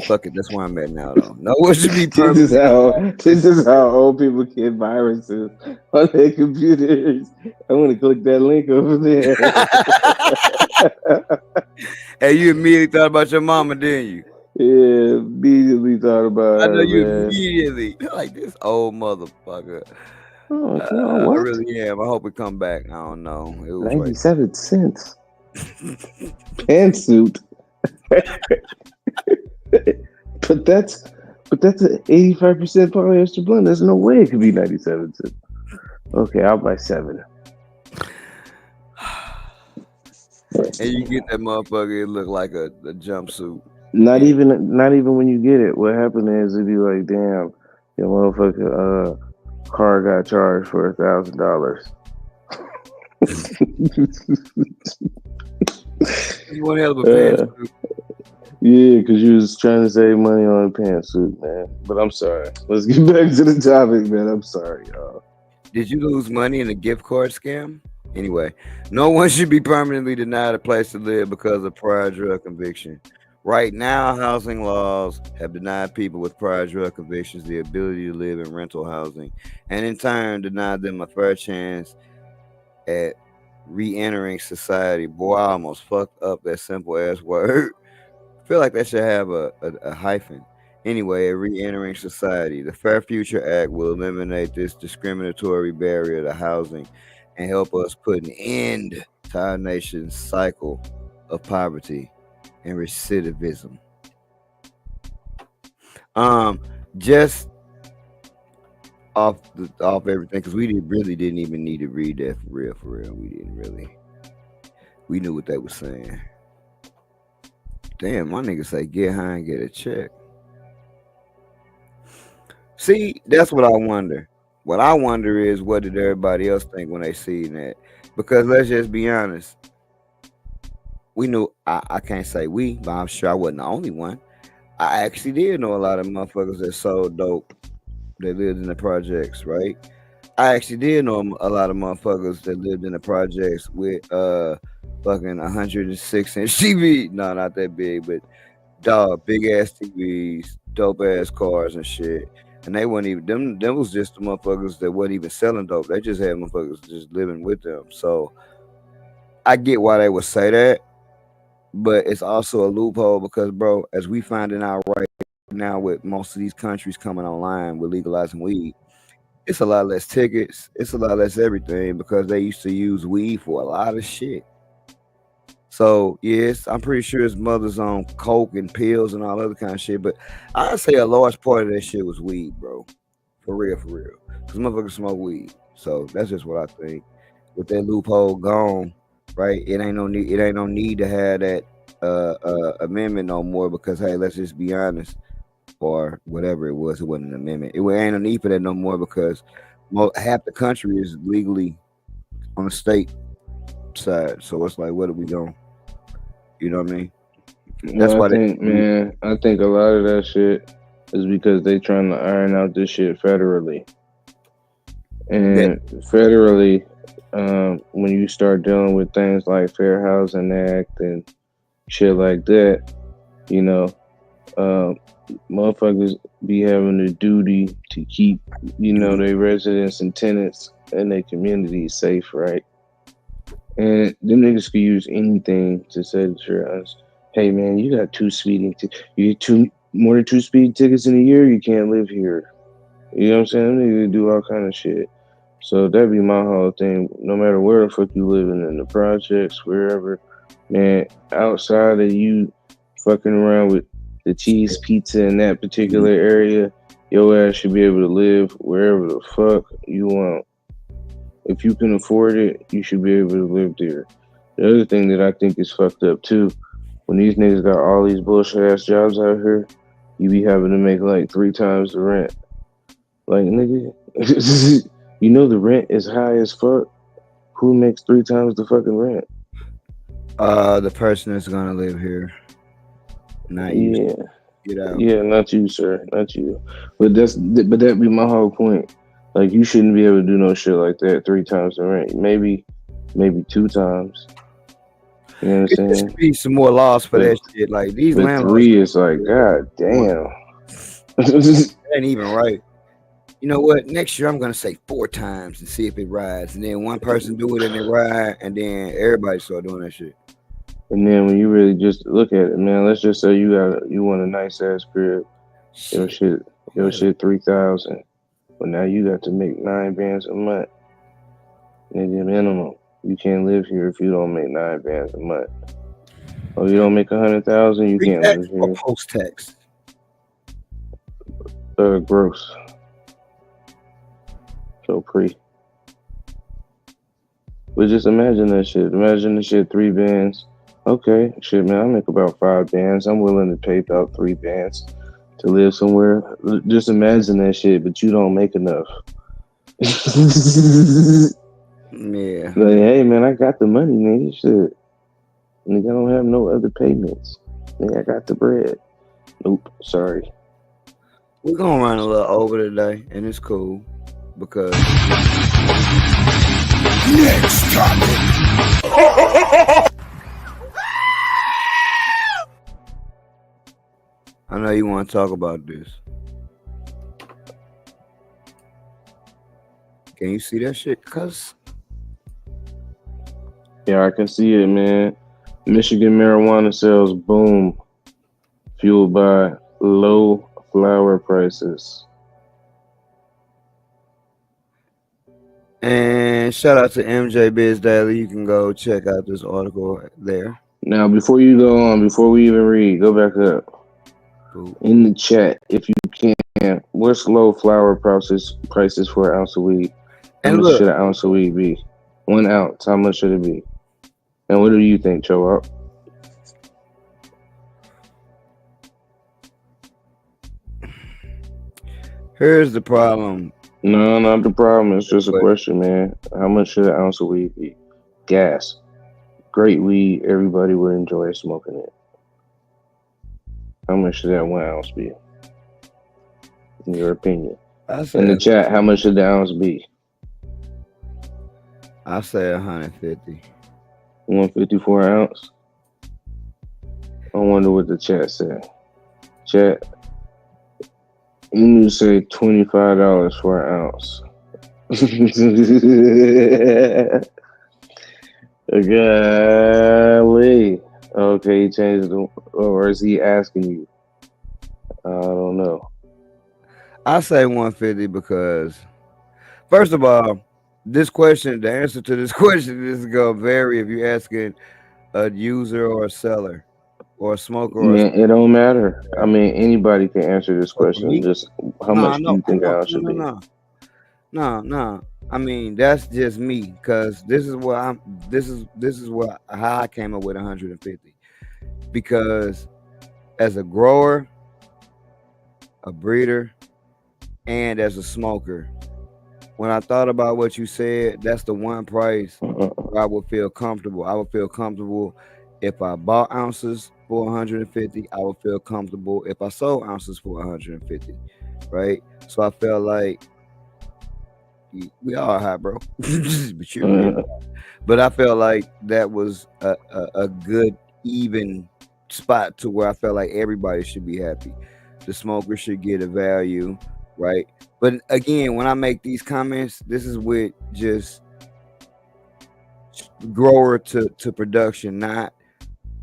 Fuck it, that's where I'm at now, though. No one should be permanent. This is how old people get viruses on their computers. I want to click that link over there. Hey, you immediately thought about your mama, didn't you? Yeah, immediately thought about I know her, you man. immediately. You're like this old motherfucker. Oh, I what? really am. I hope it come back. I don't know. It was 97 cents. Pantsuit. But that's an 85% polyester blend. There's no way it could be 97 cents. Okay, I'll buy 7. And you get that motherfucker, it look like a jumpsuit. Not even when you get it. What happened is it'd be like, damn, your motherfucker car got charged for $1,000. You one hell of a pantsuit. Yeah, because you was trying to save money on a pantsuit, man. But I'm sorry. Let's get back to the topic, man. I'm sorry, y'all. Did you lose money in a gift card scam? Anyway, no one should be permanently denied a place to live because of prior drug conviction. Right now, housing laws have denied people with prior drug convictions the ability to live in rental housing, and in turn denied them a fair chance at re-entering society. Boy, I almost fucked up that simple ass word. I feel like that should have a hyphen. Anyway, re-entering society. The Fair Future Act will eliminate this discriminatory barrier to housing and help us put an end to our nation's cycle of poverty and recidivism. Just off everything, because really didn't even need to read that for real. We didn't really. We knew what they were saying. Damn, my nigga say get high and get a check. See, that's what I wonder. What I wonder is what did everybody else think when they seen that? Because let's just be honest. We knew I can't say we, but I'm sure I wasn't the only one. I actually did know a lot of motherfuckers that sold dope that lived in the projects, right? I actually did know a lot of motherfuckers that lived in the projects with fucking 106-inch TV. No, not that big, but dog, big ass TVs, dope ass cars and shit. And they weren't even them was just the motherfuckers that wasn't even selling dope. They just had motherfuckers just living with them. So I get why they would say that, but it's also a loophole because, bro, as we finding out right now with most of these countries coming online with legalizing weed, it's a lot less tickets, it's a lot less everything because they used to use weed for a lot of shit. So yes, I'm pretty sure his mother's on coke and pills and all other kind of shit, but I'd say a large part of that shit was weed, bro. For real. Because motherfuckers smoke weed. So that's just what I think. With that loophole gone, right? It ain't no need to have that amendment no more because hey, let's just be honest, or whatever it wasn't an amendment. It ain't no need for that no more because half the country is legally on the state side. So it's like, what are we doing? You know what I mean? That's Well, why I think, man, I think a lot of that shit is because they trying to iron out this shit federally. And federally, when you start dealing with things like Fair Housing Act and shit like that, you know, motherfuckers be having the duty to keep, you know, their residents and tenants and their communities safe, right? And them niggas could use anything to say that you're honest. Hey man, you got you get more than 2 speeding tickets in a year, you can't live here. You know what I'm saying? Them niggas do all kind of shit. So that'd be my whole thing. No matter where the fuck you living in the projects, wherever, man, outside of you fucking around with the cheese pizza in that particular area, your ass should be able to live wherever the fuck you want. If you can afford it, you should be able to live there. The other thing that I think is fucked up too, when these niggas got all these bullshit ass jobs out here, you be having to make like 3 times the rent. Like, nigga, you know the rent is high as fuck. Who makes 3 times the fucking rent? The person that's gonna live here. Not you. Get out. Yeah, not you, sir. Not you. But that'd be my whole point. Like, you shouldn't be able to do no shit like that 3 times the rent. Maybe 2 times. You know what I'm saying? There should be some more laws for that shit. Like these landlords. 3 is like, god damn. That ain't even right. You know what? Next year I'm gonna say 4 times and see if it rides. And then one person do it and it ride, and then everybody start doing that shit. And then when you really just look at it, man, let's just say you want a nice ass crib. Your shit 3,000. But now you got to make 9 bands a month. Nigga, minimum. You can't live here if you don't make 9 bands a month. Oh, you don't make 100,000, you can't live here. Or post tax. Gross. So pre. But just imagine that shit. Imagine the shit 3 bands. Okay, shit, man, I make about 5 bands. I'm willing to pay about 3 bands to live somewhere. Just imagine that shit, but you don't make enough. Yeah. Like, hey, man, I got the money, man. Shit. Nigga, I don't have no other payments. Yeah, I got the bread. Nope, sorry. We're gonna run a little over today, and it's cool because Next topic. I know you want to talk about this. Can you see that shit? Cuz Yeah, I can see it, man. Michigan marijuana sales boom, fueled by low flower prices. and shout out to MJ Biz Daily. You can go check out this article there. Now, before you go on, before we even read, go back up Cool. in the chat if you can. What's low flower prices for an ounce of weed? How And much look, should an ounce of weed be? 1 ounce. How much should it be? And what do you think, Joe? here's the problem. No, not the problem. It's just a question, man. How much should an ounce of weed be? Gas. Great weed. Everybody would enjoy smoking it. How much should that 1 ounce be? In your opinion. I In the said chat, how much should the ounce be? I say 150. 150 for an ounce? I wonder what the chat said. Chat, you need to say $25 for an ounce. Golly. Okay, he changed the, or is he asking you? I don't know. I say 150 because, first of all, this question, the answer to this question is gonna vary if you're asking a user or a seller or a smoker or Man, it don't matter. I mean, anybody can answer this question. me? Just how much do you think an ounce should be? No. I mean, that's just me because this is what I'm. This is what how I came up with 150. Because as a grower, a breeder, and as a smoker, when I thought about what you said, that's the one price where I would feel comfortable. I would feel comfortable if I bought ounces for 150. I would feel comfortable if I sold ounces for 150, right? So I felt like we all high, bro. But I felt like that was a good even spot to where I felt like everybody should be happy. The smoker should get a value, right? But again, when I make these comments, this is with just grower to production, not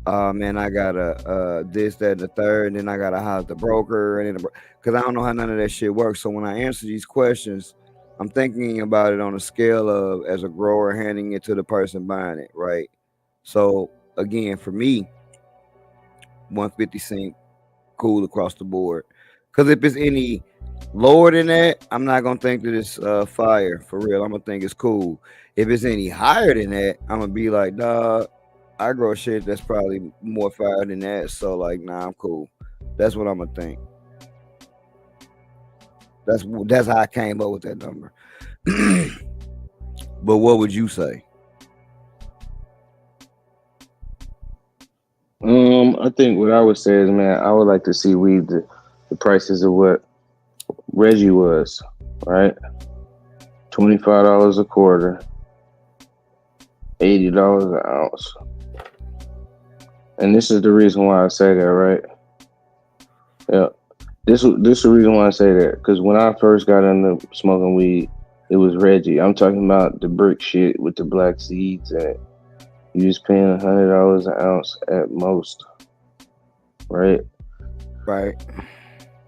man, I got a this, that, and the third, and then I gotta hire the broker, and then because I don't know how none of that shit works. So when I answer these questions, I'm thinking about it on a scale of as a grower handing it to the person buying it, right? So again, for me, 150 seemed cool across the board. Because if it's any lower than that, I'm not gonna think that it's fire for real. I'm gonna think it's cool. If it's any higher than that, I'm gonna be like, dog, I grow shit that's probably more fire than that. So like, nah, I'm cool. That's what I'm gonna think. That's how I came up with that number. But what would you say? I think what I would say is, man, I would like to see weed the prices of what Reggie was, right? $25 a quarter, $80 an ounce. And this is the reason why I say that, right? Yeah. This is the reason why I say that. Because when I first got into smoking weed, it was Reggie. I'm talking about the brick shit with the black seeds, and you just paying $100 an ounce at most, right? Right.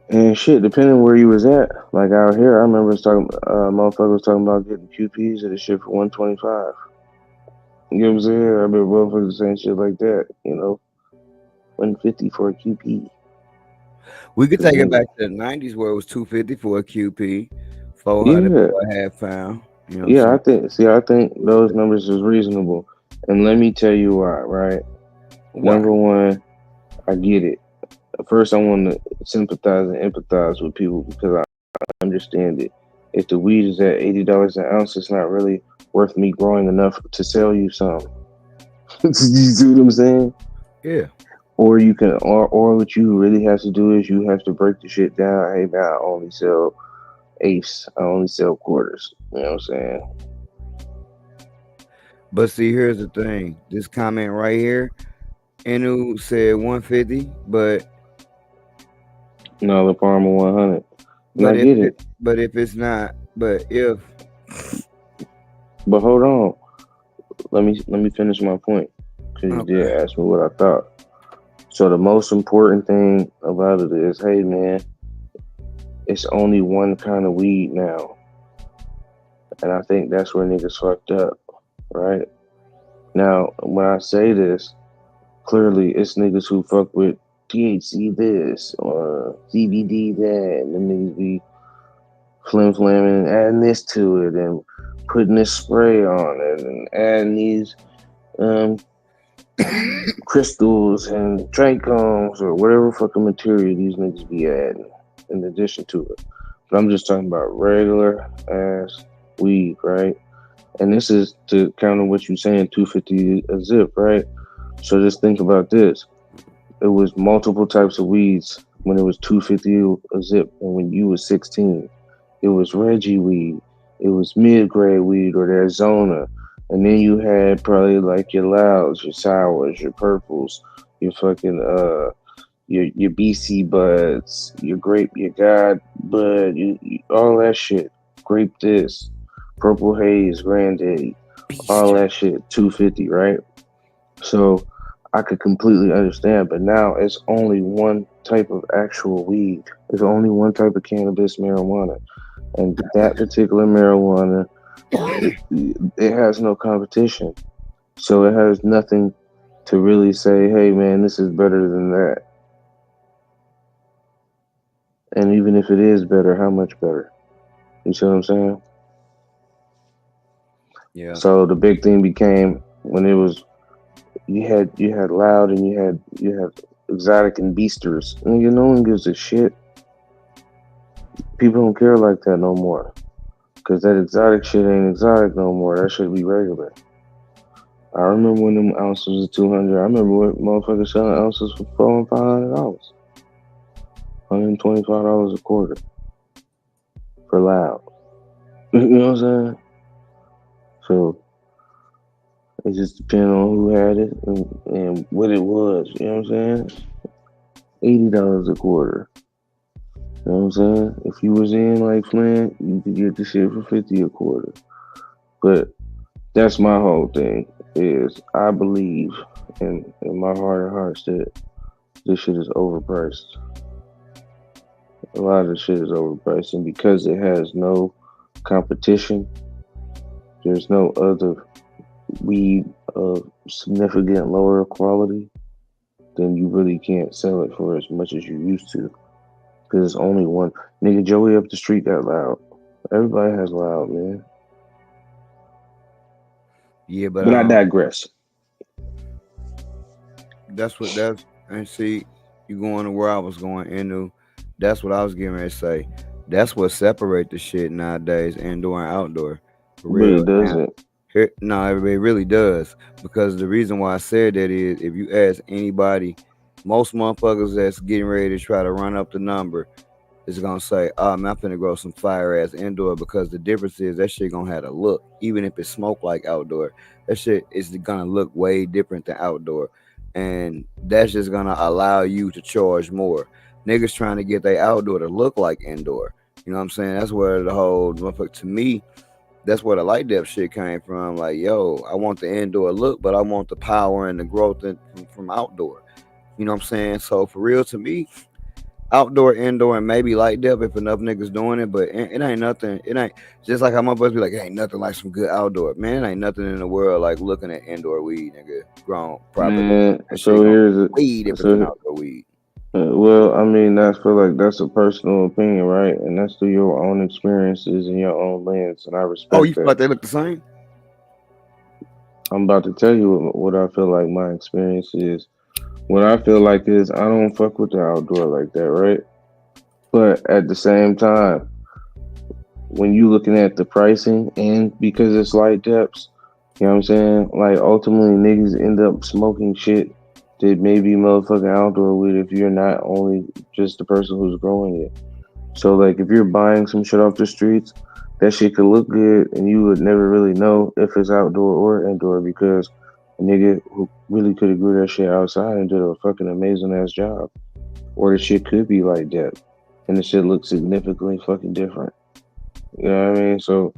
And shit, depending where you was at, like out here, I remember motherfucker was talking about getting QPs of the shit for $125. You know what I'm saying? I remember motherfuckers saying shit like that, you know, $150 for a QP. We could take it back to the 90s where it was $250 for a QP, $400 for a half pound. You know I think those numbers is reasonable. And let me tell you why, right? Why? Number one, I get it. First, I want to sympathize and empathize with people because I understand it. If the weed is at $80 an ounce, it's not really worth me growing enough to sell you some. You see what I'm saying? Yeah. Or you can, or what you really have to do is you have to break the shit down. Hey, man, I only sell eighths. I only sell quarters. You know what I'm saying? But see, here's the thing. This comment right here, Enu said 150, No, the Parma 100. And I but get it. if it's not, but if But hold on. Let me finish my point. Because you did okay, ask me what I thought. So the most important thing about it is, hey man, it's only one kind of weed now. And I think that's where niggas fucked up, right? Now, when I say this, clearly it's niggas who fuck with THC this or CBD that, and them niggas be flamming and adding this to it and putting this spray on it and adding these um, crystals and trichomes or whatever fucking material these niggas be adding in addition to it. But I'm just talking about regular ass weed, right? And this is to counter what you're saying, 250 a zip, right? So just think about this. It was multiple types of weeds when it was 250 a zip and when you was 16. It was Reggie weed, it was mid-grade weed or the Arizona. And then you had probably like your louds, your sours, your purples, your fucking your BC buds, your grape, your God bud, all that shit. Grape this, purple haze, granddaddy, all that shit, 250, right? So I could completely understand, but now it's only one type of actual weed. There's only one type of cannabis marijuana. And that particular marijuana, it has no competition. So it has nothing to really say, hey man, this is better than that. And even if it is better, how much better? You see what I'm saying? yeah. So the big thing became when it was you had loud and you had exotic and beasters. And no one gives a shit. People don't care like that no more. Cause that exotic shit ain't exotic no more. That should be regular. I remember when them ounces was 200. I remember what motherfuckers selling ounces for $400 and $500, $125 a quarter for loud. You know what I'm saying? So it just depends on who had it and what it was. You know what I'm saying? $80 a quarter. You know what I'm saying? If you was in like Flint, you could get the shit for $50 a quarter. But that's my whole thing. Is I believe in my heart of hearts that this shit is overpriced. A lot of the shit is overpriced, and because it has no competition, there's no other weed of significant lower quality, then you really can't sell it for as much as you used to. Because it's only one. Nigga, Joey up the street got loud. Everybody has loud, man. Yeah, But I digress. And see, you going to where I was going into. That's what I was getting ready to say. That's what separates the shit nowadays, indoor and outdoor. For real. But it doesn't. No, it really does. Because the reason why I said that is if you ask anybody, most motherfuckers that's getting ready to try to run up the number is gonna say, oh man, I'm finna grow some fire ass indoor, because the difference is that shit gonna have a look. Even if it smoke like outdoor, that shit is gonna look way different than outdoor. And that's just gonna allow you to charge more. Niggas trying to get their outdoor to look like indoor. You know what I'm saying? That's where the whole motherfucker, to me, that's where the light depth shit came from. Like, yo, I want the indoor look, but I want the power and the growth from outdoor. You know what I'm saying? So for real, to me, outdoor, indoor, and maybe light depth if enough niggas doing it, but it ain't nothing. It ain't just like how my buddies be like, it ain't nothing like some good outdoor. Man, it ain't nothing in the world like looking at indoor weed, nigga, grown properly. Man, so here's it. Weed if it's an outdoor weed. Well, I mean, I feel like that's a personal opinion, right? And that's through your own experiences and your own lens, and I respect that. Oh, you feel like they look the same? I'm about to tell you what I feel like my experience is. What I feel like is I don't fuck with the outdoor like that, right? But at the same time, when you looking at the pricing and because it's light depths, you know what I'm saying? Like ultimately niggas end up smoking shit that may be motherfucking outdoor weed if you're not only just the person who's growing it. So like if you're buying some shit off the streets, that shit could look good and you would never really know if it's outdoor or indoor because a nigga who really could have grew that shit outside and did a fucking amazing ass job. Or the shit could be like that. And the shit looks significantly fucking different. You know what I mean? So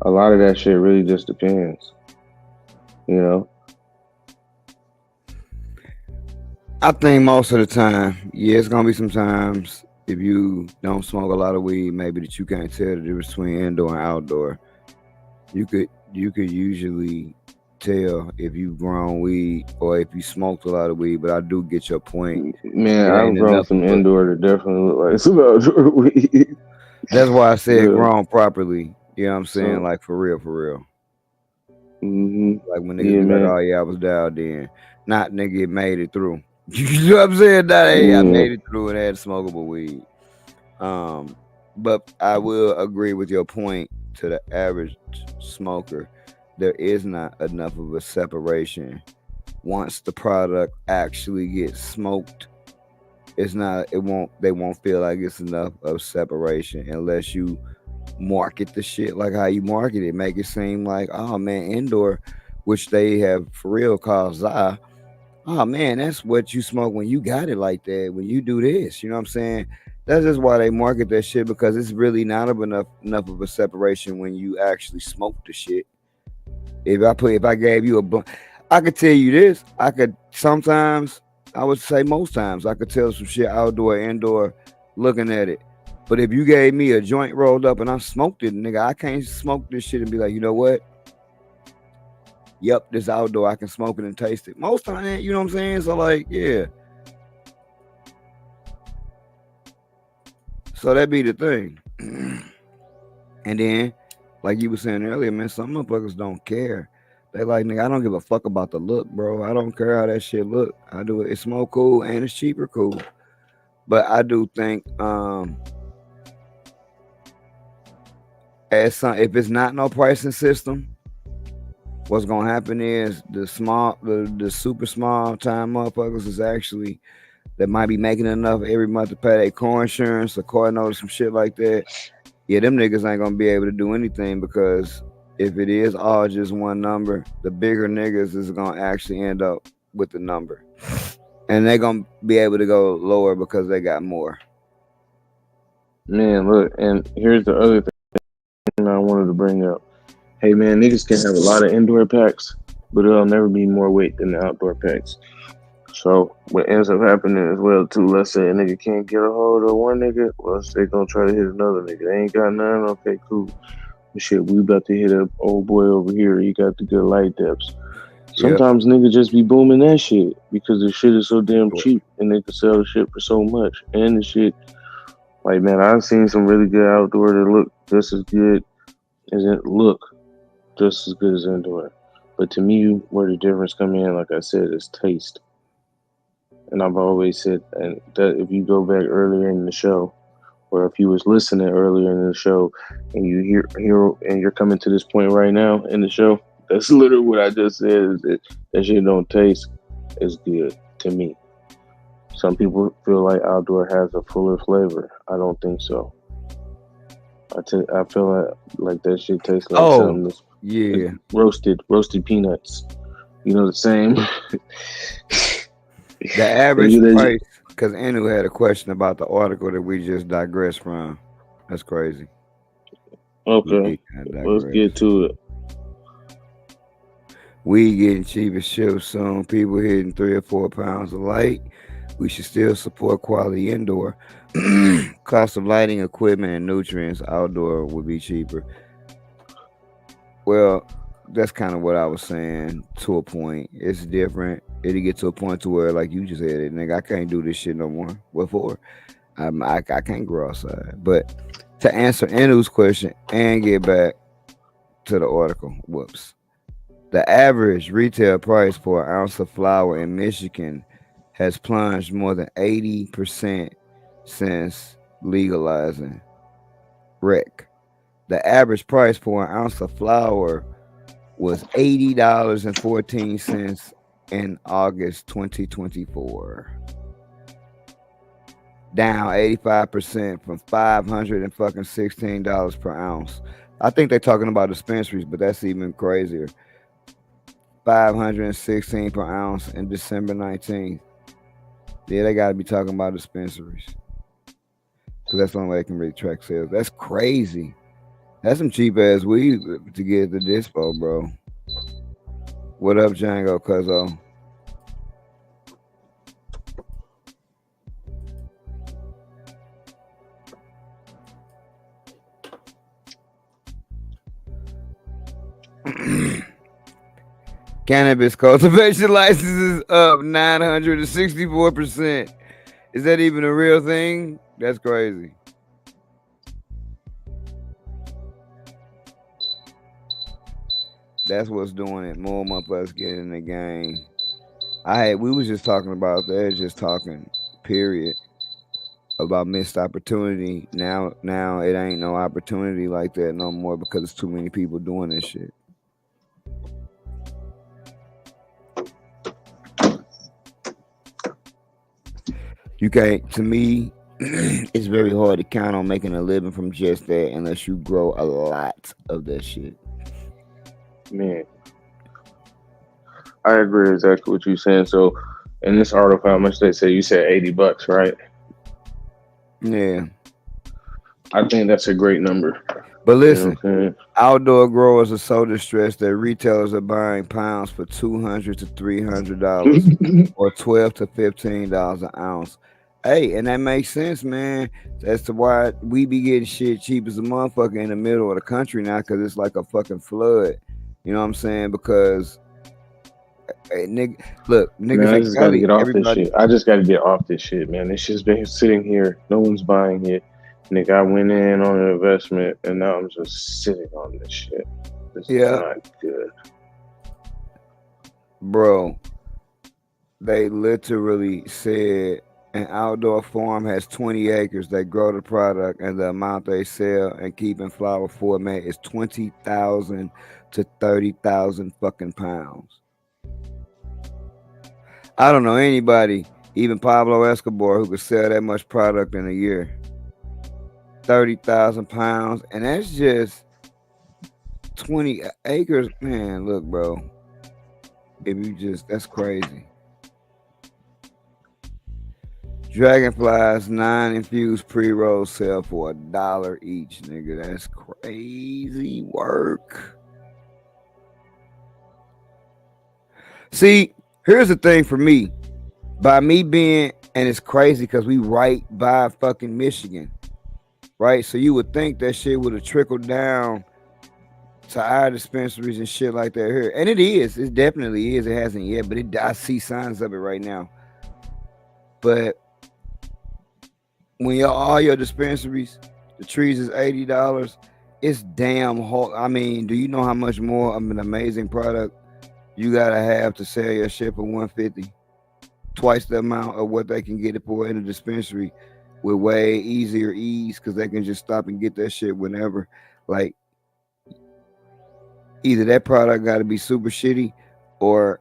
a lot of that shit really just depends. You know? I think most of the time, yeah, it's gonna be sometimes if you don't smoke a lot of weed, maybe that you can't tell the difference between indoor and outdoor. You could usually tell if you've grown weed or if you smoked a lot of weed, but I do get your point. Man, It I've ain't grown enough some of a- indoor that definitely look like some outdoor weed. That's why I said Yeah. grown properly. You know what I'm saying? So- Like for real. Mm-hmm. Like when niggas Yeah, be like, man. oh yeah, I was dialed in. Not nigga, it made it through. You know what I'm saying? That hey, I Yeah. made it through and had smokable weed. But I will agree with your point to the average smoker. There is not enough of a separation. Once the product actually gets smoked, it's not. They won't feel like it's enough of separation unless you market the shit like how you market it. Make it seem like, oh man, indoor, which they have for real called Za. Oh man, that's what you smoke when you got it like that. When you do this, you know what I'm saying? That's just why they market that shit because it's really not enough of a separation when you actually smoke the shit. If I gave you a blunt, I could tell you this. I could sometimes, I would say most times, I could tell some shit outdoor, indoor, looking at it. But if you gave me a joint rolled up and I smoked it, nigga, I can't smoke this shit and be like, you know what? Yep, this outdoor, I can smoke it and taste it. Most time, you know what I'm saying? So like, yeah. So that be the thing. And then, like you were saying earlier, man, some motherfuckers don't care. They like, nigga, I don't give a fuck about the look, bro. I don't care how that shit look. I do it. It smoke cool and it's cheaper cool. But I do think, if it's not no pricing system, what's gonna happen is the super small time motherfuckers is actually that might be making enough every month to pay their car insurance or car note or some shit like that. Yeah, them niggas ain't gonna be able to do anything because if it is all just one number, the bigger niggas is gonna actually end up with the number. And they're gonna be able to go lower because they got more. Man, look, and here's the other thing I wanted to bring up. Hey man, niggas can have a lot of indoor packs, but it'll never be more weight than the outdoor packs. So what ends up happening as well too, let's say a nigga can't get a hold of one nigga, well they gonna try to hit another nigga. They ain't got none, okay, cool. But shit, we about to hit a old boy over here, he got the good light depths. Sometimes niggas just be booming that shit because the shit is so damn cheap and they can sell the shit for so much. And the shit, like man, I've seen some really good outdoor that look just as good as it look just as good as indoor. But to me, where the difference come in, like I said, is taste. And I've always said, and that if you go back earlier in the show, or if you was listening earlier in the show, and you hear and you're coming to this point right now in the show, that's literally what I just said. Is that shit don't taste as good to me. Some people feel like outdoor has a fuller flavor. I don't think so. I feel like that shit tastes like something that's roasted peanuts. You know the same. The average price, because Anu had a question about the article that we just digressed from. That's crazy. Okay, let's get to it. We getting cheaper ships soon. People hitting 3 or 4 pounds of light. We should still support quality indoor. Cost of lighting, equipment, and nutrients outdoor would be cheaper. Well, that's kind of what I was saying to a point. It's different. It'll get to a point to where, like you just said it, nigga, I can't do this shit no more. What for? I can't grow outside. But to answer Anu's question and get back to the article, the average retail price for an ounce of flour in Michigan has plunged more than 80% since legalizing rec. The average price for an ounce of flour was $80.14 in August 2024. Down 85% from $516 per ounce. I think they're talking about dispensaries, but that's even crazier. $516 per ounce in December 19th. Yeah, they gotta be talking about dispensaries. Cause that's the only way they can really track sales. That's crazy. That's some cheap ass weed to get the dispo, bro. What up, Django, cuzzo? Cannabis cultivation licenses up 964%. Is that even a real thing? That's crazy. That's what's doing it. More motherfuckers get in the game. We was just talking about that, just talking, period, about missed opportunity. Now it ain't no opportunity like that no more because there's too many people doing this shit. You can't, to me, it's very hard to count on making a living from just that unless you grow a lot of that shit. Man, I agree exactly what you're saying. So, in this article, how much they say? You said $80, right? Yeah. I think that's a great number. But listen, You know what I'm saying? outdoor growers are so distressed that retailers are buying pounds for $200 to $300 or $12 to $15 an ounce. Hey, and that makes sense, man. That's why we be getting shit cheap as a motherfucker in the middle of the country now, because it's like a fucking flood. You know what I'm saying? Because, hey, look, niggas Man, I ain't just got to get off everybody. this shit. I just got to get off this shit, man. This shit's been sitting here. No one's buying it. Nigga, I went in on an investment, and now I'm just sitting on this shit. This is not good. Bro, they literally said an outdoor farm has 20 acres. They grow the product, and the amount they sell and keep in flower format is 20,000 to 30,000 fucking pounds. I don't know anybody, even Pablo Escobar, who could sell that much product in a year. 30,000 pounds, and that's just 20 acres. Man, look, bro. That's crazy. Dragonflies 9 infused pre-rolls sell for $1 each, nigga. That's crazy work. See, here's the thing for me. By me being, and it's crazy because we right by fucking Michigan, right? So you would think that shit would have trickled down to our dispensaries and shit like that here. And it is. It definitely is. It hasn't yet, but I see signs of it right now. But when all your dispensaries, the trees is $80, it's damn hard. I mean, do you know how much more of an amazing product you gotta have to sell your shit for $150? Twice the amount of what they can get it for in a dispensary with way easier ease, because they can just stop and get that shit whenever. Like, either that product got to be super shitty, or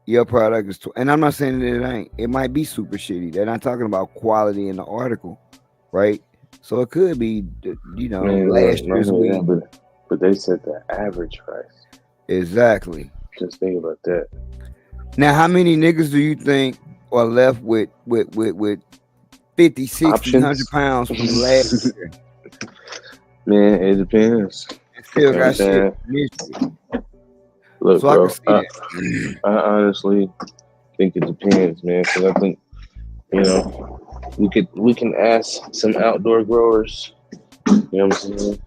your product is. And I'm not saying that it ain't. It might be super shitty. They're not talking about quality in the article, right? So it could be, you know, last year's week. But they said the average price. Exactly. Just think about that. Now, how many niggas do you think are left with 50, 60, Options? 100 pounds from last year? Man, it depends. It still got shit. Michigan. Look, so bro, I can see I honestly think it depends, man. Because I think, you know, we can ask some outdoor growers. You know what I'm saying?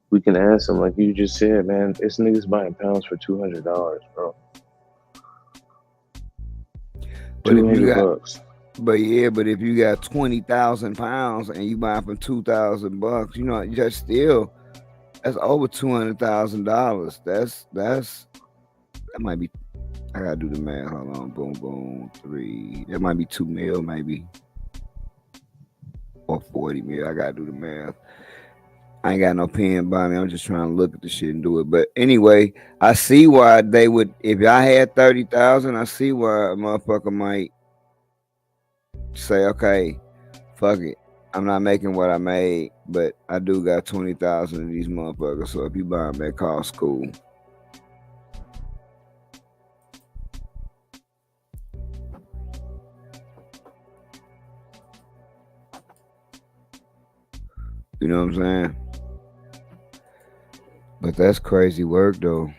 We can ask them, like you just said, man. This niggas buying pounds for $200, bro. But if you got, $200. but if you got 20,000 pounds and you buy from $2,000, you know, that's over $200,000. That might be. I gotta do the math. Hold on, boom, boom, 3. That might be $2 million, maybe, or 40 million. I gotta do the math. I ain't got no pen by me. I'm just trying to look at the shit and do it. But anyway, I see why they would. If I had 30,000, I see why a motherfucker might say, "Okay, fuck it. I'm not making what I made, but I do got 20,000 of these motherfuckers. So if you buy them, that cost cool." You know what I'm saying? But that's crazy work, though.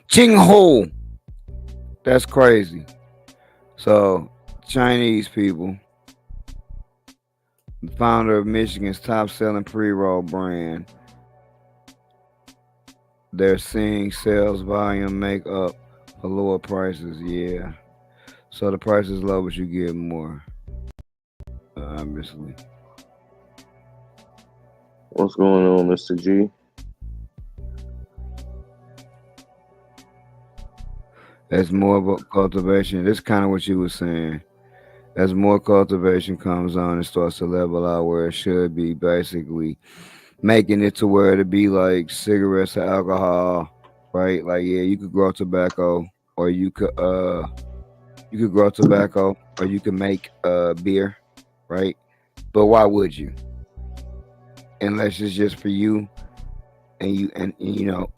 Ching Ho. That's crazy. So, Chinese people, the founder of Michigan's top-selling pre-roll brand, they're seeing sales volume make up for lower prices. Yeah. So the price is low, but you get more. Obviously. What's going on, Mr. G? As more of a cultivation, this is kind of what you were saying. As more cultivation comes on, it starts to level out where it should be, basically making it to where it'd be like cigarettes or alcohol, right? Like, yeah, you could grow tobacco, or you could grow tobacco, or you can make beer, right? But why would you? Unless it's just for you, and you know,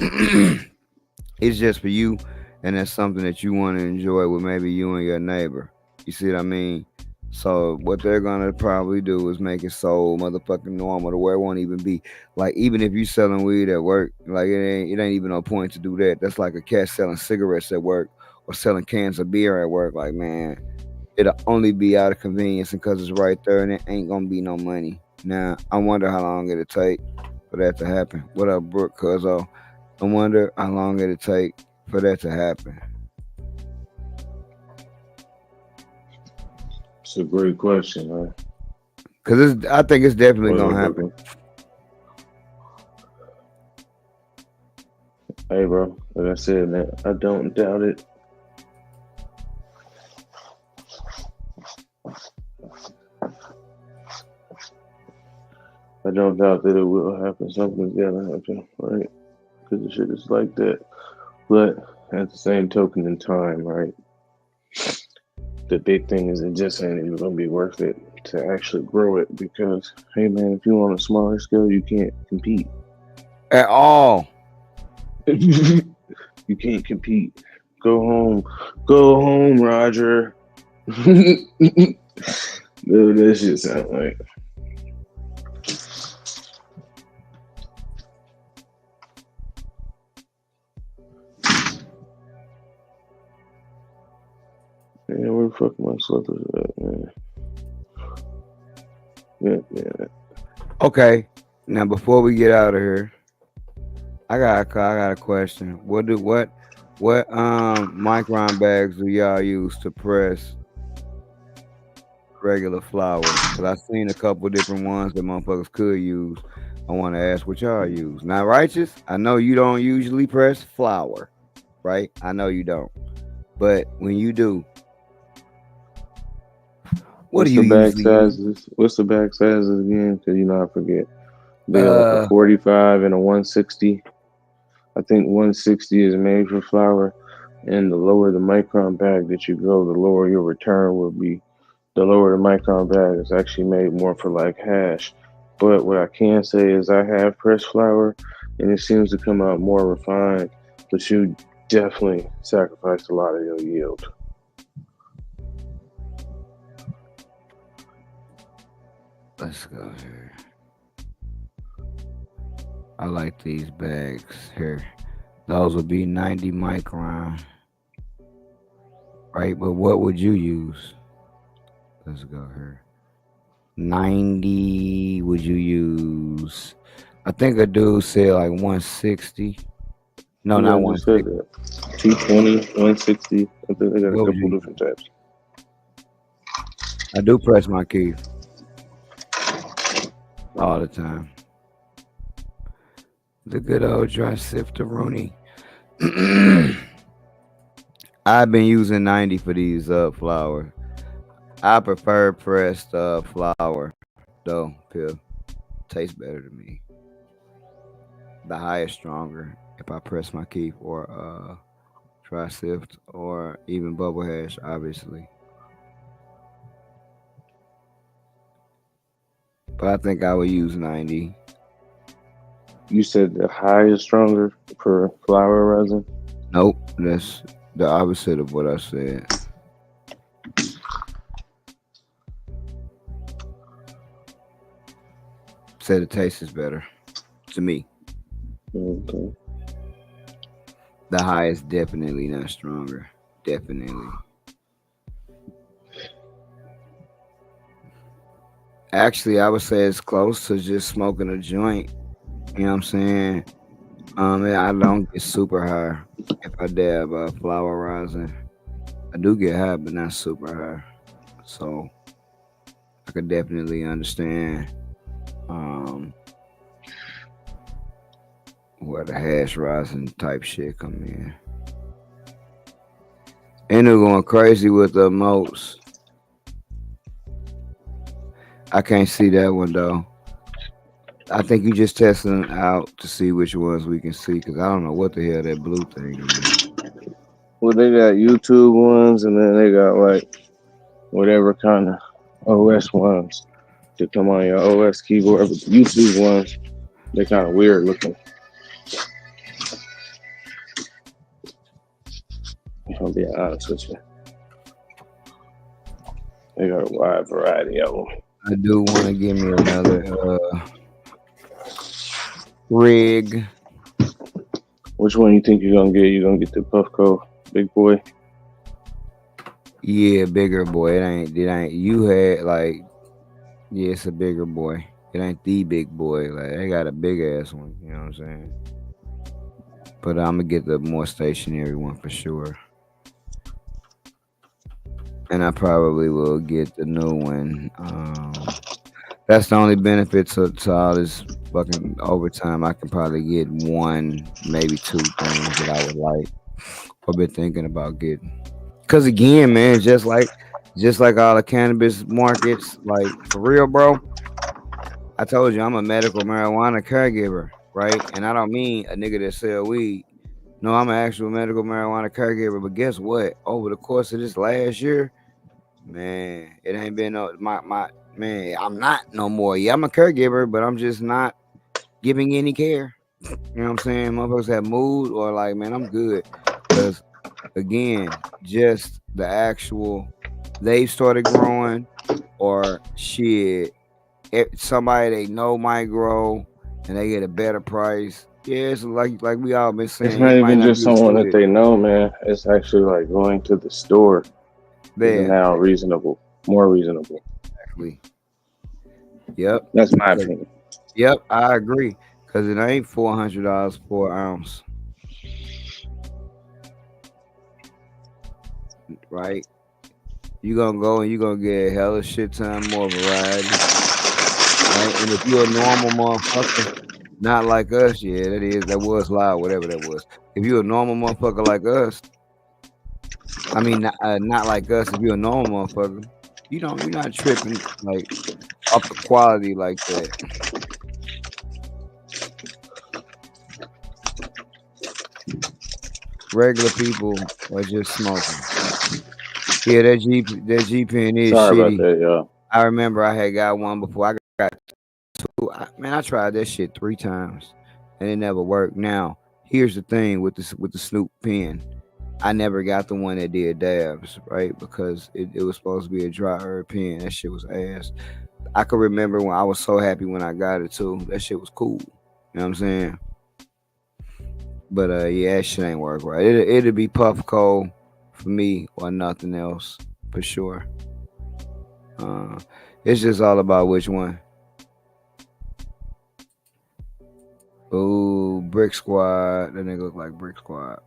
it's just for you, and that's something that you want to enjoy with maybe you and your neighbor. You see what I mean? So what they're gonna probably do is make it so motherfucking normal to where it won't even be like, even if you selling weed at work, like it ain't even no point to do that. That's like a cat selling cigarettes at work or selling cans of beer at work. Like, man, it'll only be out of convenience because it's right there and it ain't gonna be no money. Now, I wonder how long it'll take for that to happen. What up, Brooke? Cuzzo? I wonder how long it'll take for that to happen. It's a great question, man. Cause I think it's definitely gonna happen. Hey, bro, like I said, man, I don't doubt it. I don't doubt that it will happen. Something's gotta happen, right? Because the shit is like that. But at the same token in time, right? The big thing is it just ain't even gonna be worth it to actually grow it, because hey man, if you on a smaller scale, you can't compete at all. You can't compete. Go home, Roger. Dude, that shit sound like. Man, where the fuck my slippers at, man? Yeah. Okay, now before we get out of here, I got a question. What micron bags do y'all use to press regular flour? Because I've seen a couple different ones that motherfuckers could use. I want to ask what y'all use. Now, Righteous, I know you don't usually press flour, right? I know you don't. But when you do, What's the bag sizes? What's the bag sizes again? Because I forget. They like a 45 and a 160. I think 160 is made for flour, and the lower the micron bag that you go, the lower your return will be. The lower the micron bag is actually made more for like hash. But what I can say is I have pressed flour, and it seems to come out more refined, but you definitely sacrifice a lot of your yield. Let's go here. I like these bags here. Those would be 90 micron. Right, but what would you use? Let's go here. 90, would you use? I think a dude said like 160. No, not 160. 220, 160. I think they got a couple different types. I do press my key all the time. The good old dry sifter Rooney. I've been using 90 for these flour. I prefer pressed flour though. Pill tastes better to me. The high is stronger if I press my keef or try sift or even bubble hash, obviously. But I think I would use 90. You said the high is stronger for flower resin. Nope, that's the opposite of what I said. Said the taste is better to me. Okay. The high is definitely not stronger. Definitely. Actually, I would say it's close to just smoking a joint. You know what I'm saying? And I don't get super high if I dab flower rising. I do get high, but not super high. So I could definitely understand where the hash rising type shit come in. And they're going crazy with the emotes. I can't see that one though. I think you just testing out to see which ones we can see because I don't know what the hell that blue thing is. Well, they got YouTube ones, and then they got like whatever kind of OS ones to come on your OS keyboard. But the YouTube ones, they kind of weird looking. If I'm being honest with you, they got a wide variety of them. I do want to give me another rig. Which one you think you're gonna get? You gonna get the Puffco big boy? Yeah, bigger boy. It ain't. You had like, yeah, it's a bigger boy. It ain't the big boy. Like they got a big ass one. You know what I'm saying? But I'm gonna get the more stationary one for sure. And I probably will get the new one. That's the only benefit to all this fucking overtime. I can probably get one, maybe two things that I would like or been thinking about getting. Cause again, man, just like all the cannabis markets, like for real, bro. I told you I'm a medical marijuana caregiver, right? And I don't mean a nigga that sell weed. No, I'm an actual medical marijuana caregiver. But guess what? Over the course of this last year, man, it ain't been no my man. I'm not no more. Yeah, I'm a caregiver, but I'm just not giving any care. You know what I'm saying? Motherfuckers have mood or like, man, I'm good. Because again, just the actual they started growing or shit. Somebody they know might grow and they get a better price. Yeah, it's like we all been saying. It's not even just someone that they know, man. It's actually like going to the store. Is now reasonable, more reasonable. Exactly. Yep. That's my opinion. Yep, I agree. Cause it ain't $400 for an ounce. Right? You gonna go and you gonna get a hella shit ton more variety. Right? And if you're a normal motherfucker, not like us, yeah, that was loud, whatever that was. If you're a normal motherfucker like us, I mean, not like us. If you're a normal motherfucker, you're not tripping like up the quality like that. Regular people are just smoking. Yeah, that G-Pen is Sorry shitty. about that, y'all. I remember I had got one before. I got two. I tried that shit 3 times and it never worked. Now, here's the thing with the Snoop pen. I never got the one that did dabs, right? Because it was supposed to be a dry herb pen. That shit was ass. I can remember when I was so happy when I got it too. That shit was cool. You know what I'm saying? But yeah, that shit ain't work right. It'd be Puffco for me or nothing else for sure. It's just all about which one. Ooh, Brick Squad. That nigga look like Brick Squad.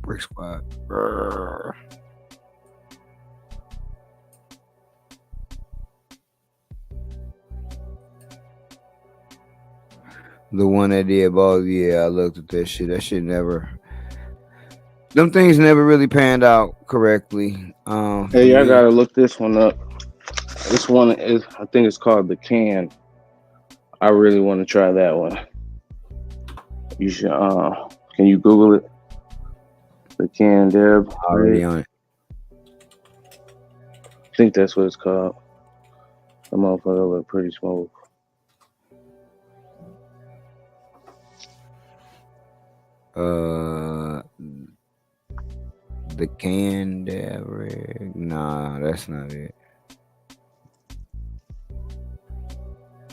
Brick Squad. The one that did both, yeah, I looked at that shit. That shit never Them things never really panned out correctly. For Hey, I me. gotta look this one up. This one is, I think it's called the Can. I really want to try that one. You should. Can you Google it? The Can Deb. Already on it. I think that's what it's called. The motherfucker look pretty smooth. The Can Rig. Nah, that's not it.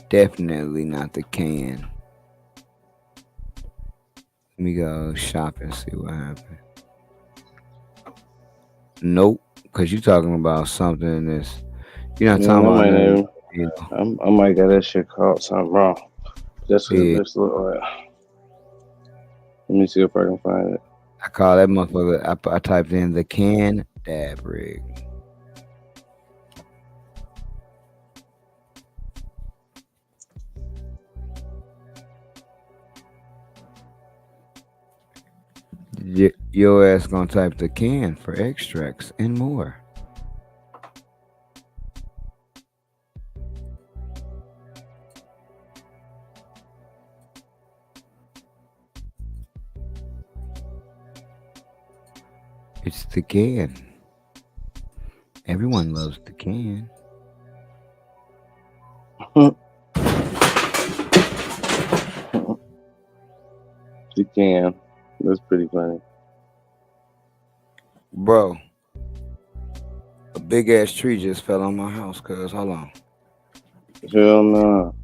Definitely not the Can. Let me go shop and see what happened. Nope, because you're talking about something that's. You're not Yeah, talking I about might nothing, even, you know. I might get that shit called something wrong. That's what Yeah, this look like. Let me see if I can find it. I call that motherfucker. I typed in the Can Dab Rig. Your ass gonna type the Can for extracts and more. It's the Can. Everyone loves the Can. You can. That's pretty funny. Bro, a big ass tree just fell on my house, cuz. Hold on. Hell no.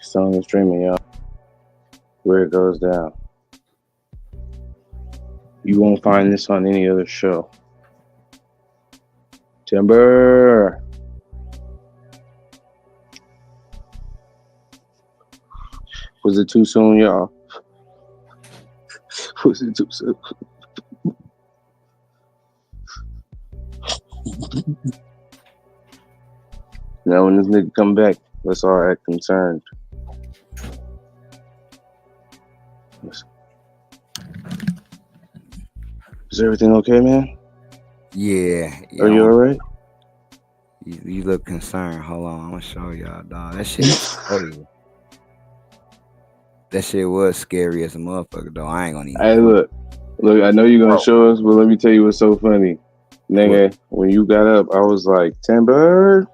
Song is streaming, y'all. Where it goes down. You won't find this on any other show. Timber. Was it too soon, y'all? Was it too soon? Now when this nigga come back, let's all act concerned. Is everything okay, man? Yeah. Are you alright? You look concerned. Hold on, I'm gonna show y'all, dog. That shit was crazy. That shit was scary as a motherfucker, though. I ain't gonna even. Hey, look, I know you're gonna Bro. show us, but let me tell you what's so funny. Nigga, when you got up, I was like, Timber.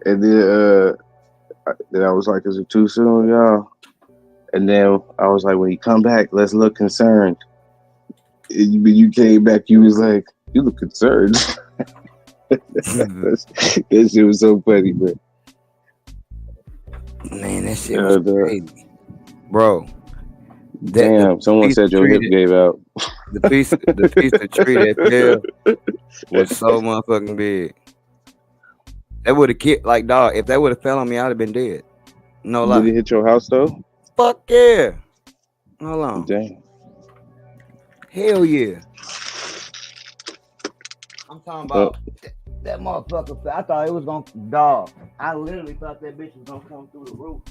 And then I was like, is it too soon, y'all? And then I was like, when you come back, let's look concerned. And you came back, you was like, you look concerned. That shit was so funny, bro. Man, that shit was crazy. Bro. Damn, someone said your hip gave out. The piece of tree that fell was so motherfucking big. That would have killed, like, dog, if that would have fell on me, I'd have been dead. No lie. Did it hit your house, though? Fuck yeah. Hold on. Damn. Hell yeah. I'm talking about that motherfucker. I thought it was gonna dog. I literally thought that bitch was gonna come through the roof.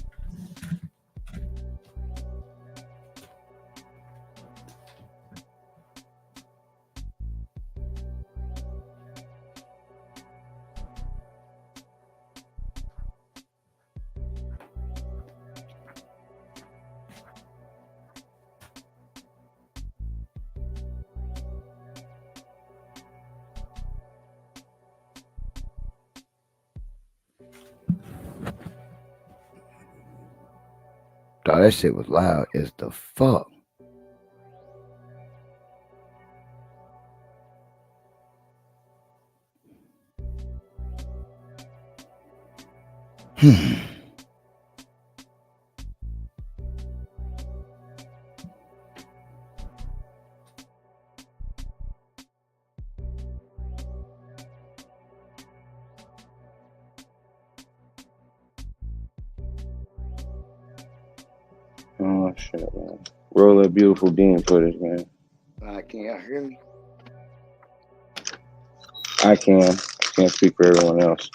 Dog, that shit was loud as the fuck. Oh, shit, man. Roll that beautiful bean footage, man. Can y'all hear me? I can't speak for everyone else.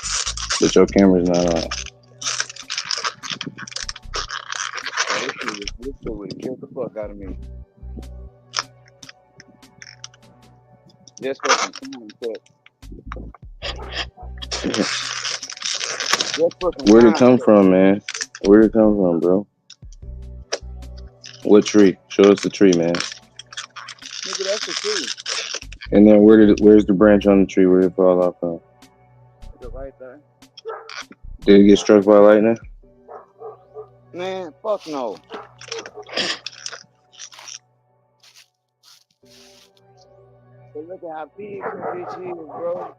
But your camera's not on. This shit would kill the fuck out of me. Just for some context. Just for some Where'd it come context. from, man? Where'd it come from, bro? What tree? Show us the tree, man. Nigga, that's the tree. And then where's the branch on the tree? Where did it fall off from? Nigga, right there. Did it get struck by lightning? Man, fuck no. But look at how big this bitch is, bro.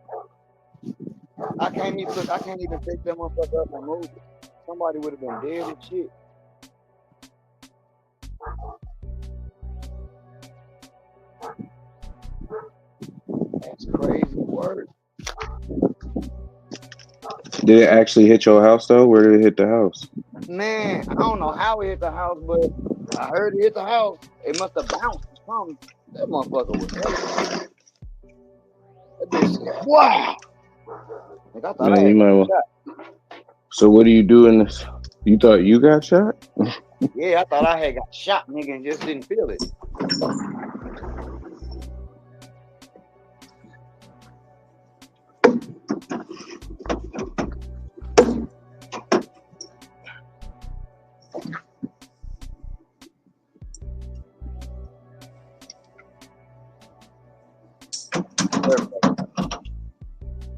I can't even pick that motherfucker up and move it. Somebody would have been dead as shit. That's crazy work. Did it actually hit your house though? Where did it hit the house? Man, I don't know how it hit the house, but I heard it hit the house. It must have bounced or something. That motherfucker was heavy. That bitch said, wow. Like, I thought Man, I had you might got want. shot. So what do you do in this? You thought you got shot? Yeah, I thought I had got shot, nigga, and just didn't feel it.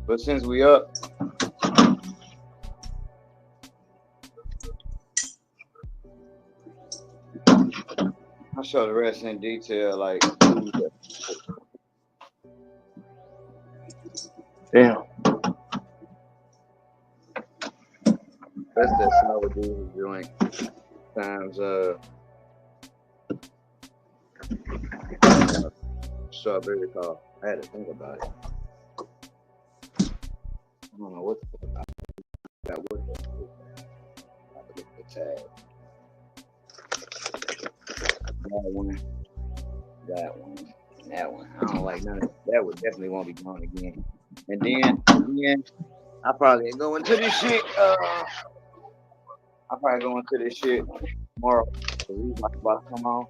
But since we up, I'll show the rest in detail, like Damn. that's that sour diesel joint times strawberry coffee. I had to think about it. I don't know what the fuck I got with it. I have to look at the tag. That one, and that one. I don't like none of that. That would definitely won't be going again. And then I probably go into this shit. I probably go into this shit tomorrow. The reason I'm about to come on,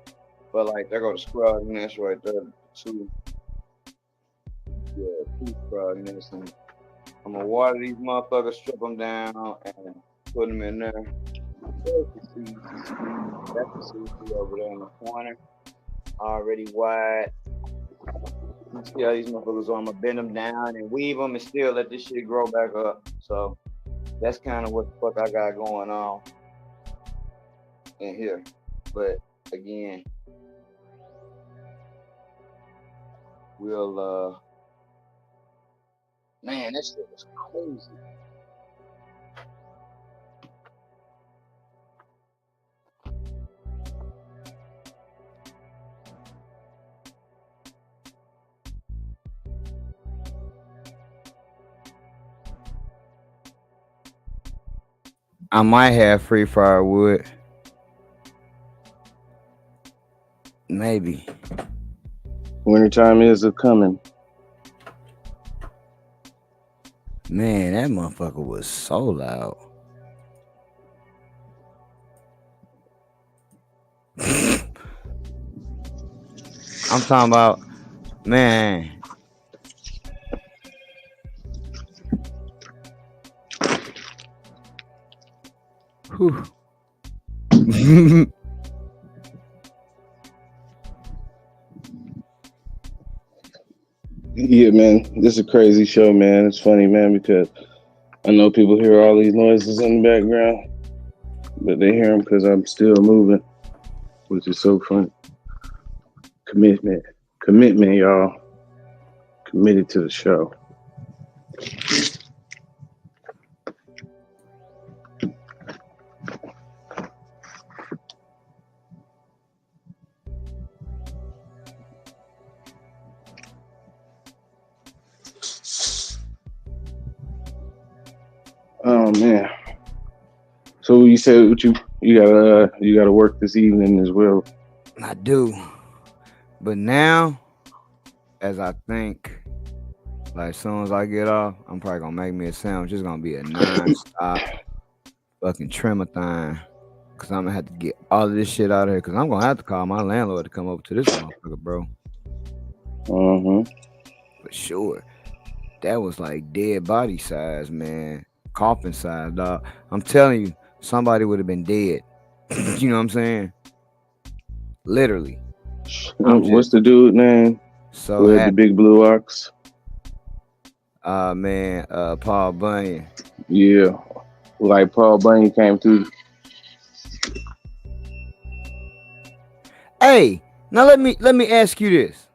but like there go the scrub and this right there, two scrub and this, and I'm gonna water these motherfuckers, strip them down, and put them in there. That's the seed over there in the corner, already wide. You see how these motherfuckers are? I'm gonna bend them down and weave them and still let this shit grow back up. So that's kind of what the fuck I got going on in here. But again, we'll man, that shit was crazy. I might have free firewood. Maybe. Wintertime is a coming. Man, that motherfucker was so loud. I'm talking about, man. Whew. Yeah, man, this is a crazy show, man. It's funny, man, because I know people hear all these noises in the background, but they hear them because I'm still moving, which is so funny. Commitment, y'all. Committed to the show. Oh man. So you said what you gotta work this evening as well. I do. But now, as I think, like as soon as I get off, I'm probably gonna make me a sandwich. It's gonna be a non-stop fucking trim-a-thon. Cause I'm gonna have to get all of this shit out of here. Cause I'm gonna have to call my landlord to come over to this motherfucker, bro. For sure. That was like dead body size, man. Coffin size, dog. I'm telling you, somebody would have been dead. You know what I'm saying? Literally. What's the dude name? So Who had the big blue ox? man, Paul Bunyan. Yeah, like Paul Bunyan came through. Hey, now let me ask you this.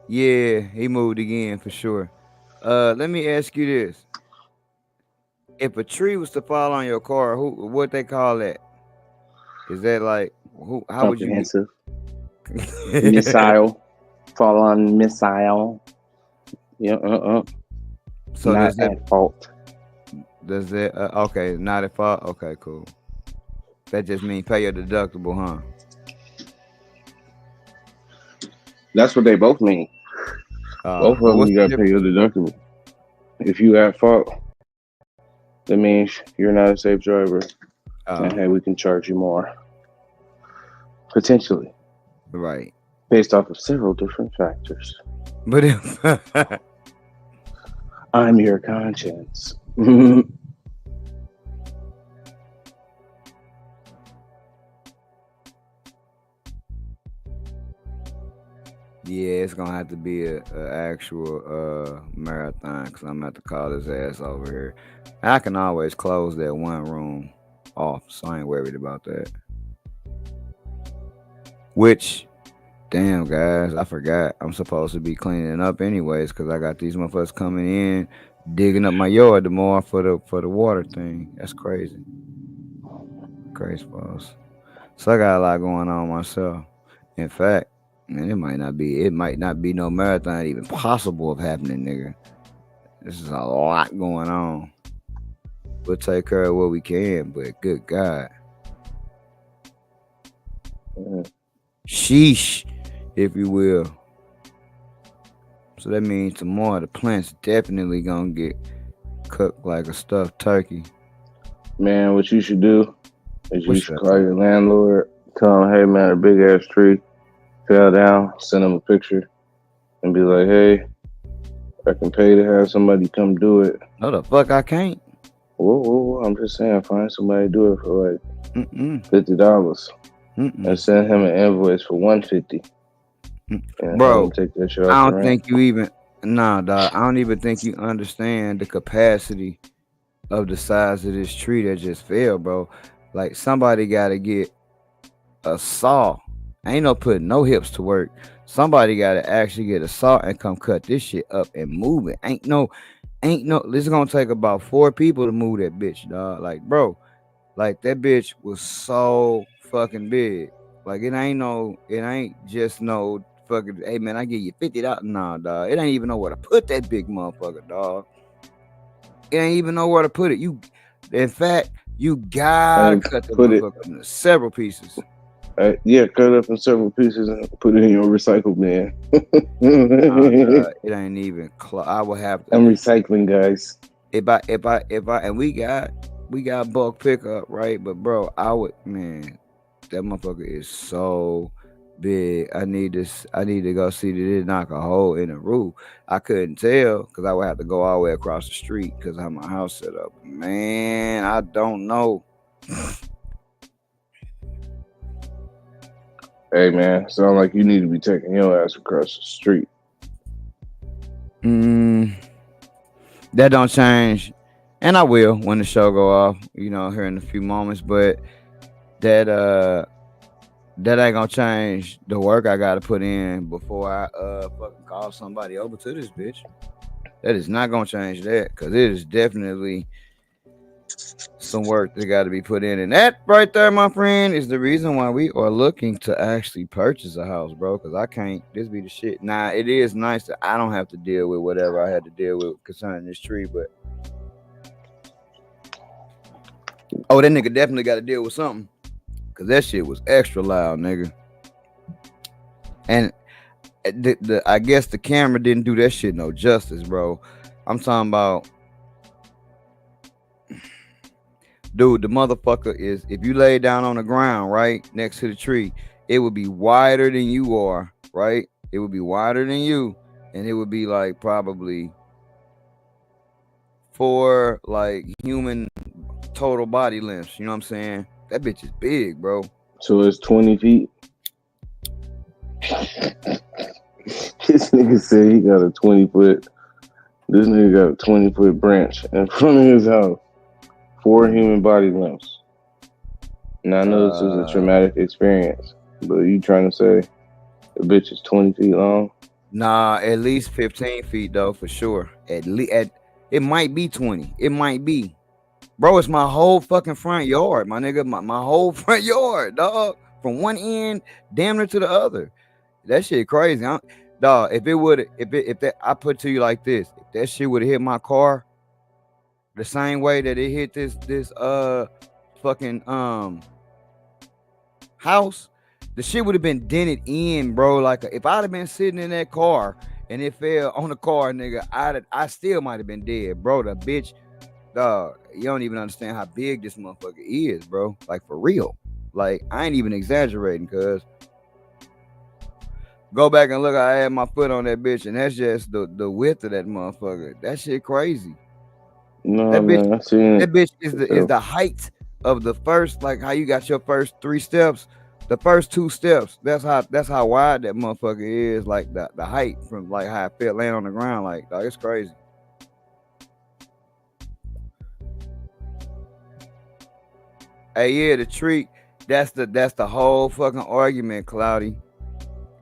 Yeah, he moved again for sure. Let me ask you this. If a tree was to fall on your car, what they call that? Is that like how would you Comprehensive. Missile. Fall on missile. Yeah, So not at fault. Does that okay, not at fault? Okay, cool. That just means pay your deductible, huh? That's what they both mean. Both of them, you gotta pay your deductible. If you at fault, that means you're not a safe driver. And hey, we can charge you more. Potentially. Right. Based off of several different factors. But if I'm your conscience. yeah, it's gonna have to be a actual marathon because I'm gonna have to call his ass over here. I can always close that one room off, so I ain't worried about that. Which, damn guys, I forgot I'm supposed to be cleaning up anyways because I got these motherfuckers coming in, digging up my yard tomorrow for the water thing. That's crazy. Crazy balls. So I got a lot going on myself. In fact, man, it might not be no marathon even possible of happening, nigga. This is a lot going on. We'll take care of what we can, but good God. Sheesh, if you will. So that means tomorrow the plant's definitely gonna get cooked like a stuffed turkey. Man, what you should do is you should call your landlord, tell him, hey man, a big ass tree fell down, send him a picture, and be like, hey, I can pay to have somebody come do it. No, the fuck I can't. Whoa, I'm just saying, find somebody to do it for like $50. And send him an invoice for $150. Bro, take that shit off I don't think you even dog. I don't even think you understand the capacity of the size of this tree that just fell, bro. Like somebody gotta get a saw. Ain't no putting no hips to work. Somebody gotta actually get a saw and come cut this shit up and move it. Ain't no. This is gonna take about 4 people to move that bitch, dog. Like, bro, like that bitch was so fucking big. Like it ain't just no fucking, hey man, I give you $50. Nah, dog. It ain't even know where to put that big motherfucker, dog. It ain't even know where to put it. In fact, you gotta cut the motherfucker into several pieces. Yeah, cut it up in several pieces and put it in your recycle bin. It ain't even close. I will have to. I'm recycling, guys. If I and we got bulk pickup, right? But bro, that motherfucker is so big. I need to go see that it knock a hole in the roof. I couldn't tell because I would have to go all the way across the street because I have my house set up. Man, I don't know. Hey man, sound like you need to be taking your ass across the street. That don't change, and I will when the show go off. Here in a few moments, but that ain't gonna change the work I gotta put in before I fucking call somebody over to this bitch. That is not gonna change that because it is definitely some work that got to be put in, and that right there, my friend, is the reason why we are looking to actually purchase a house, bro. Because I can't. This be the shit. Nah, it is nice that I don't have to deal with whatever I had to deal with concerning this tree, but that nigga definitely got to deal with something because that shit was extra loud, nigga. And I guess the camera didn't do that shit no justice, bro. I'm talking about. Dude, the motherfucker is, if you lay down on the ground, right, next to the tree, it would be wider than you are, right? It would be wider than you, and it would be like probably 4 like human total body lengths. You know what I'm saying? That bitch is big, bro. So it's 20 feet. This nigga said he got a 20-foot. This nigga got a 20-foot branch in front of his house. 4 human body lengths. Now I know this is a traumatic experience, but you trying to say the bitch is 20 feet long? Nah, at least 15 feet though, for sure. At it might be 20. It might be. Bro, it's my whole fucking front yard, my nigga. My whole front yard, dog. From one end, damn near to the other. That shit crazy. Dog, if that, I put to you like this, if that shit would have hit my car the same way that it hit this fucking house, the shit would have been dented in, bro. Like if I'd have been sitting in that car and it fell on the car, nigga, I still might have been dead, bro. The bitch, dog, you don't even understand how big this motherfucker is, bro. Like for real. Like I ain't even exaggerating, cuz go back and look, I had my foot on that bitch, and that's just the width of that motherfucker. That shit crazy. No, that bitch, man, I seen that it. bitch is the height of the first, like how you got your first 3 steps. The first 2 steps, that's how wide that motherfucker is. Like the height from like how I felt laying on the ground. Like, dog, it's crazy. Hey, yeah, the tree. That's the whole fucking argument, Cloudy.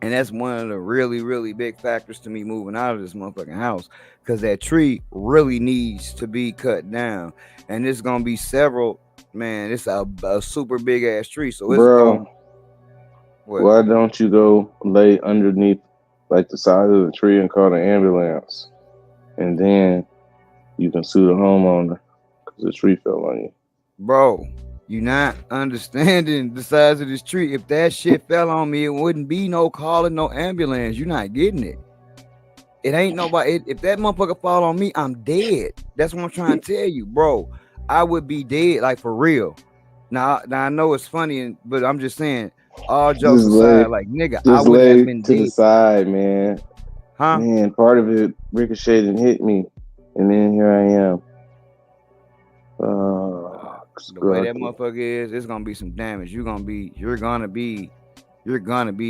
And that's one of the really, really big factors to me moving out of this motherfucking house. Because that tree really needs to be cut down. And it's going to be several, man, it's a super big ass tree. So it's Bro, why don't you go lay underneath like the side of the tree and call the ambulance? And then you can sue the homeowner because the tree fell on you. Bro, you not understanding the size of this tree. If that shit fell on me, it wouldn't be no calling no ambulance. You're not getting it. It ain't nobody. If that motherfucker fall on me, I'm dead. That's what I'm trying to tell you, bro. I would be dead, like for real. Now I know it's funny, but I'm just saying, all jokes aside, like nigga, I would have been to dead. the side, man. Huh? Man, part of it ricocheted and hit me, and then here I am. The way that motherfucker is, it's gonna be some damage. You're gonna be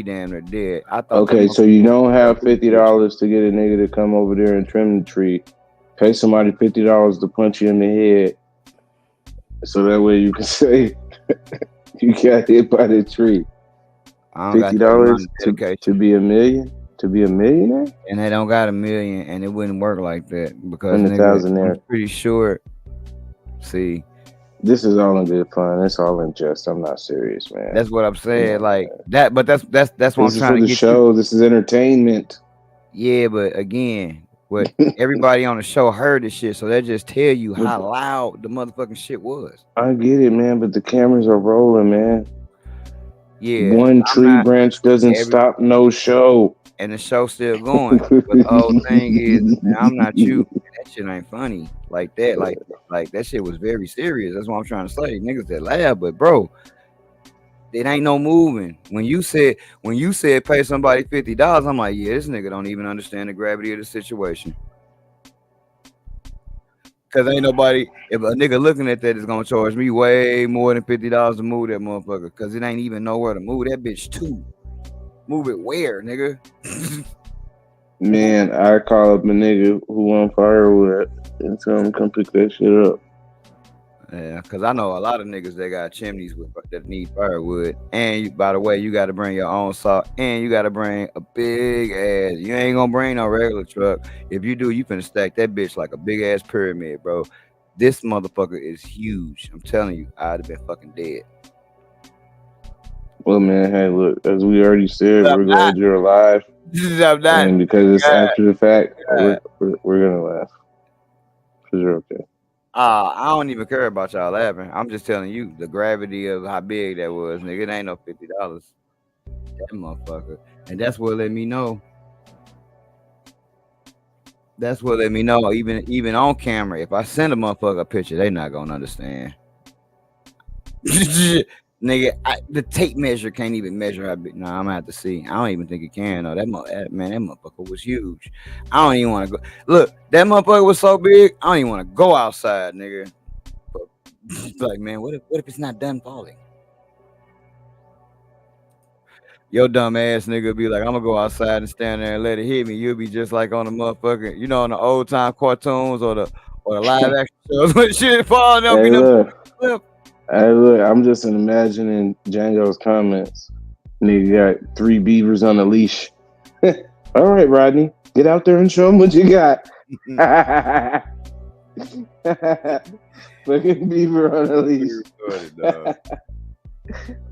damn near dead. I thought. Okay, so you don't have $50 to get a nigga to come over there and trim the tree. Pay somebody $50 to punch you in the head, so that way you can say you got hit by the tree. $50 to be a million, to be a millionaire, and they don't got a million, and it wouldn't work like that because nigga, I'm pretty sure. See, this is all in good fun. It's all in jest. I'm not serious, man. That's what I'm saying. Like that, but that's what I'm trying to get. Show. This is entertainment. Yeah, but again, what everybody on the show heard this shit, so that just tell you how loud the motherfucking shit was. I get it, man, but the cameras are rolling, man. Yeah, one tree branch doesn't stop no show, and the show's still going. But the whole thing is, man, I'm not you. That shit ain't funny like that. Like that shit was very serious. That's what I'm trying to say. Niggas that laugh, but bro, it ain't no moving. When you said pay somebody $50, I'm like, yeah, this nigga don't even understand the gravity of the situation. Cause ain't nobody, if a nigga looking at that is gonna charge me way more than $50 to move that motherfucker. Cause it ain't even nowhere to move that bitch to. Move it where, nigga? Man, I call up a nigga who on firewood and tell him come pick that shit up. Yeah, cause I know a lot of niggas that got chimneys that need firewood. And by the way, you got to bring your own saw, and you got to bring a big ass. You ain't gonna bring no regular truck. If you do, you finna stack that bitch like a big ass pyramid, bro. This motherfucker is huge. I'm telling you, I'd have been fucking dead. Well, man, hey, look, as we already said, we're glad you're alive. I'm not. And because it's after the fact, we're gonna laugh because you're okay. I don't even care about y'all laughing. I'm just telling you the gravity of how big that was, nigga. It ain't no $50. That motherfucker. And that's what let me know. That's what let me know. Even on camera, if I send a motherfucker a picture, they not gonna understand. Nigga, the tape measure can't even measure how big. Nah, I'm gonna have to see. I don't even think it can. No, that motherfucker was huge. I don't even want to go. Look, that motherfucker was so big. I don't even want to go outside, nigga. But, like, man, what if it's not done falling? Your dumb ass nigga be like, I'm gonna go outside and stand there and let it hit me. You'll be just like on the motherfucker, you know, on the old time cartoons or the live action shows when shit falling up. Hey, You know, look. Hey, look. I'm just imagining Django's comments. Nigga got 3 beavers on a leash. All right, Rodney, get out there and show them what you got. Fucking beaver on a leash.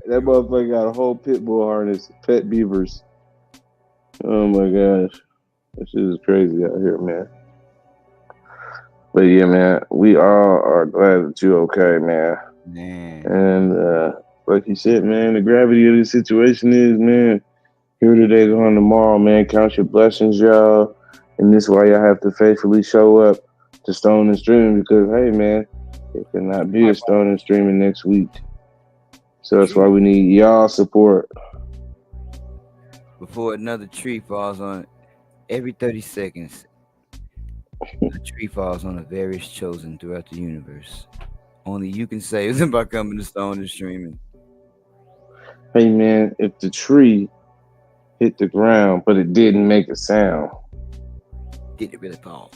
That motherfucker got a whole pit bull harness, pet beavers. Oh my gosh. That shit is crazy out here, man. But yeah, man, we all are glad that you're okay, man. And like you said, man, the gravity of the situation is, man, here today, gone tomorrow, man. Count your blessings, y'all. And this is why y'all have to faithfully show up to Stone and Streaming because, hey, man, it cannot be a Stone and Streaming next week. So that's why we need y'all support. Before another tree falls on it, every 30 seconds, a tree falls on a various chosen throughout the universe. Only you can save them by coming to Stone and Streaming. Hey, man, if the tree hit the ground, but it didn't make a sound, did it really fall?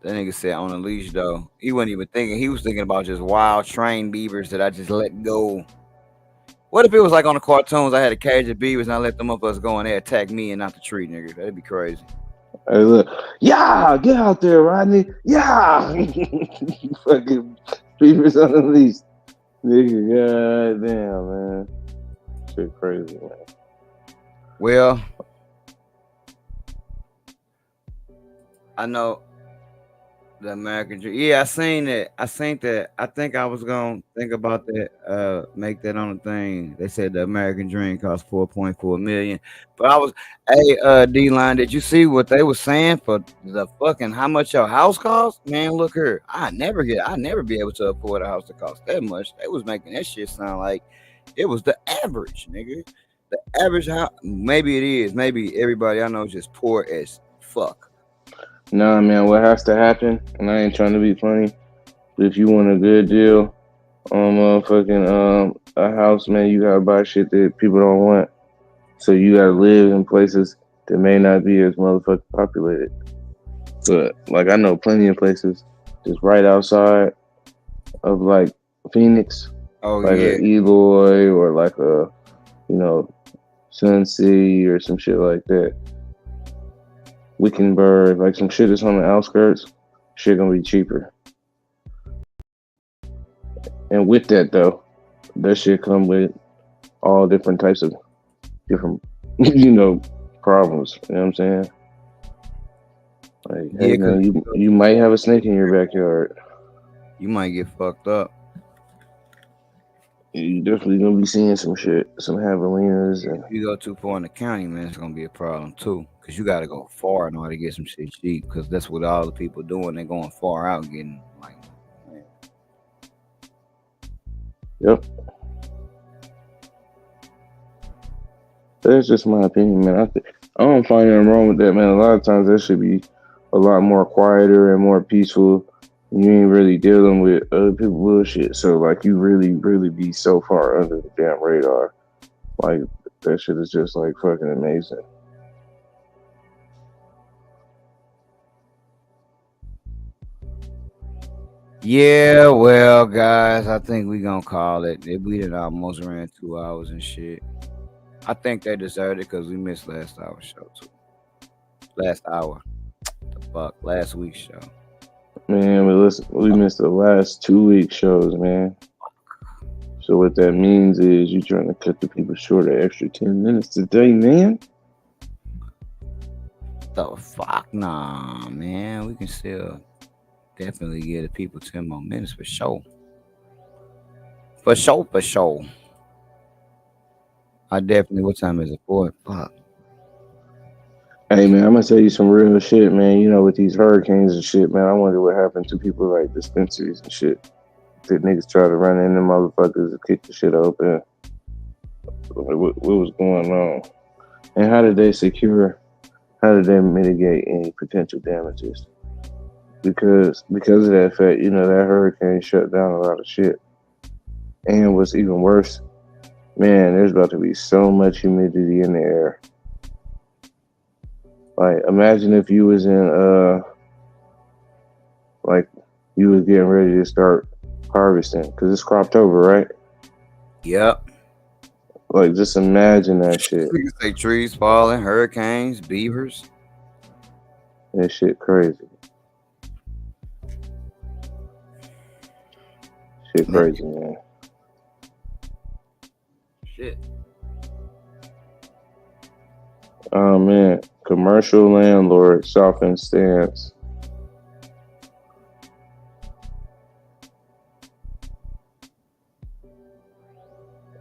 That nigga said on a leash, though. He wasn't even thinking. He was thinking about just wild trained beavers that I just let go. What if it was like on the cartoons? I had a cage of beavers and I let them up us go and they attack me and not the tree, nigga. That'd be crazy. Hey, look. Yeah, get out there, Rodney. Yeah. Fucking beavers on the leash. Nigga, goddamn, man. Shit crazy, man. Well, I know the American Dream. Yeah, I seen that. I think I was gonna think about that. Make that on the thing. They said the American Dream cost $4.4 million. But I was, hey, D-Line, did you see what they were saying for the fucking how much your house costs? Man, look here. I never be able to afford a house that costs that much. They was making that shit sound like it was the average, nigga. The average house. Maybe it is. Maybe everybody I know is just poor as fuck. Nah, man, what has to happen, and I ain't trying to be funny, but if you want a good deal on a house, man, you gotta buy shit that people don't want. So you gotta live in places that may not be as motherfucking populated. But like I know plenty of places just right outside of like Phoenix. Oh, like yeah. a Eloy or like a, Sun City or some shit like that. Wickenburg, like some shit that's on the outskirts, shit gonna be cheaper. And with that though, that shit come with all different types of different, problems. You know what I'm saying? Like, Yeah, hey, man, you might have a snake in your backyard. You might get fucked up. You definitely gonna be seeing some shit, some javelinas. If you go too far in the county, man, it's gonna be a problem too. Cause you gotta go far in order to get some shit cheap. Cause that's what all the people doing. They're going far out, getting like. Man. Yep. That's just my opinion, man. I don't find anything wrong with that, man. A lot of times that should be a lot more quieter and more peaceful. You ain't really dealing with other people bullshit. So like you really, really be so far under the damn radar. Like that shit is just like fucking amazing. Yeah, well, guys, I think we gonna call it. We did almost ran 2 hours and shit. I think they deserved it because we missed last hour's show too. Last week's show. Man, but listen, we missed the last 2 week shows, man. So what that means is you trying to cut the people short an extra 10 minutes today, man. The fuck, nah, man. We can still definitely give the people 10 more minutes for sure. For sure. I definitely. What time is it for? Fuck. Hey, man, I'm going to tell you some real shit, man. With these hurricanes and shit, man, I wonder what happened to people like dispensaries and shit. Did niggas try to run in them motherfuckers and kick the shit open? What was going on? And how did they mitigate any potential damages? Because of that fact, that hurricane shut down a lot of shit. And what's even worse, man, there's about to be so much humidity in the air. Like, imagine if you was in, you was getting ready to start harvesting, because it's Croptober, right? Yep. Like, just imagine that shit. You can say trees falling, hurricanes, beavers. That shit crazy. Shit crazy, man. Shit. Oh, man. Commercial landlord softened stance.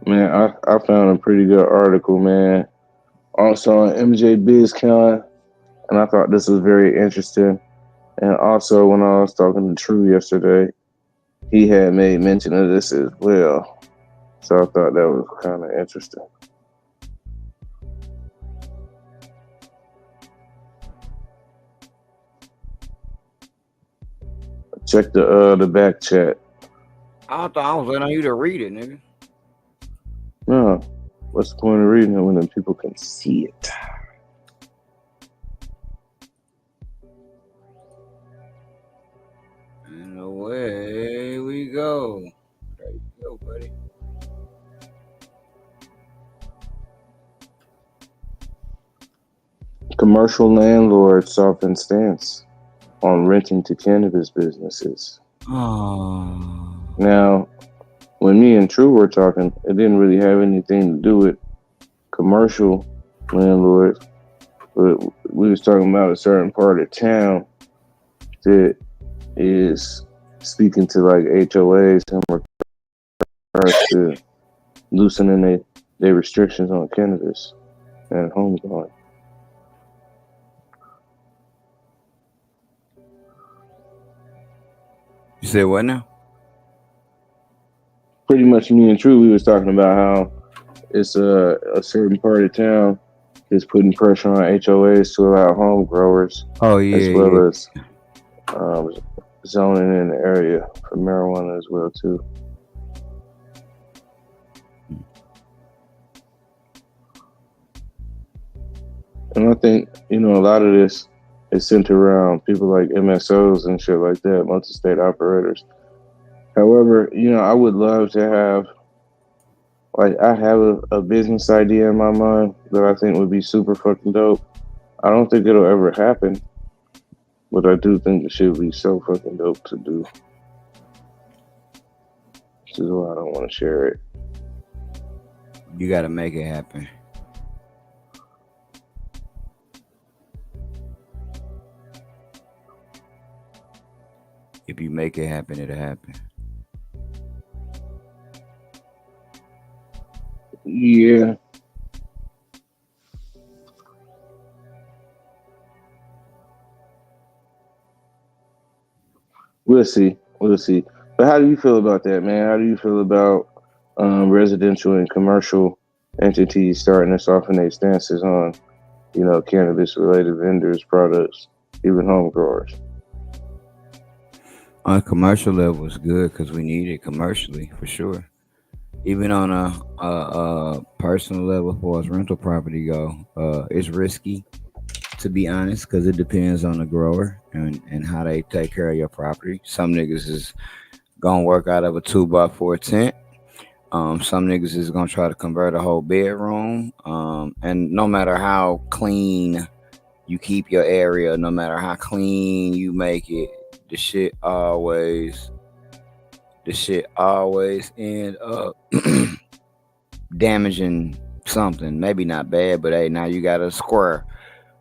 Man, I found a pretty good article, man. Also on MJ BizCon, and I thought this was very interesting. And also, when I was talking to True yesterday, he had made mention of this as well. So I thought that was kind of interesting. Check the back chat. I thought I was waiting on you to read it, nigga. No, what's the point of reading it when the people can see it? And away we go. There you go, buddy. Commercial landlord softened stance on renting to cannabis businesses. Oh. Now, when me and True were talking, it didn't really have anything to do with commercial landlords, but we was talking about a certain part of town that is speaking to like HOAs in regards to loosening their restrictions on cannabis and homegrown. You said what now? Pretty much me and True, we was talking about how it's a certain part of town is putting pressure on HOAs to allow home growers, as well as zoning in the area for marijuana as well too. And I think a lot of this is centered around people like MSOs and shit like that, multi-state operators. However, I would love to have, I have a business idea in my mind that I think would be super fucking dope. I don't think it'll ever happen, but I do think it should be so fucking dope to do. Which is why I don't want to share it. You got to make it happen. If you make it happen, it'll happen. Yeah. We'll see. But how do you feel about that, man? How do you feel about residential and commercial entities starting to soften their stances on, cannabis-related vendors, products, even home growers? On a commercial level, it's good because we need it commercially for sure. Even on a personal level, as far as rental property go, it's risky, to be honest, because it depends on the grower and how they take care of your property. Some niggas is gonna work out of a 2x4 tent. Some niggas is gonna try to convert a whole bedroom. And no matter how clean you keep your area, no matter how clean you make it, the shit always end up damaging something. Maybe not bad, but hey, now you got a square.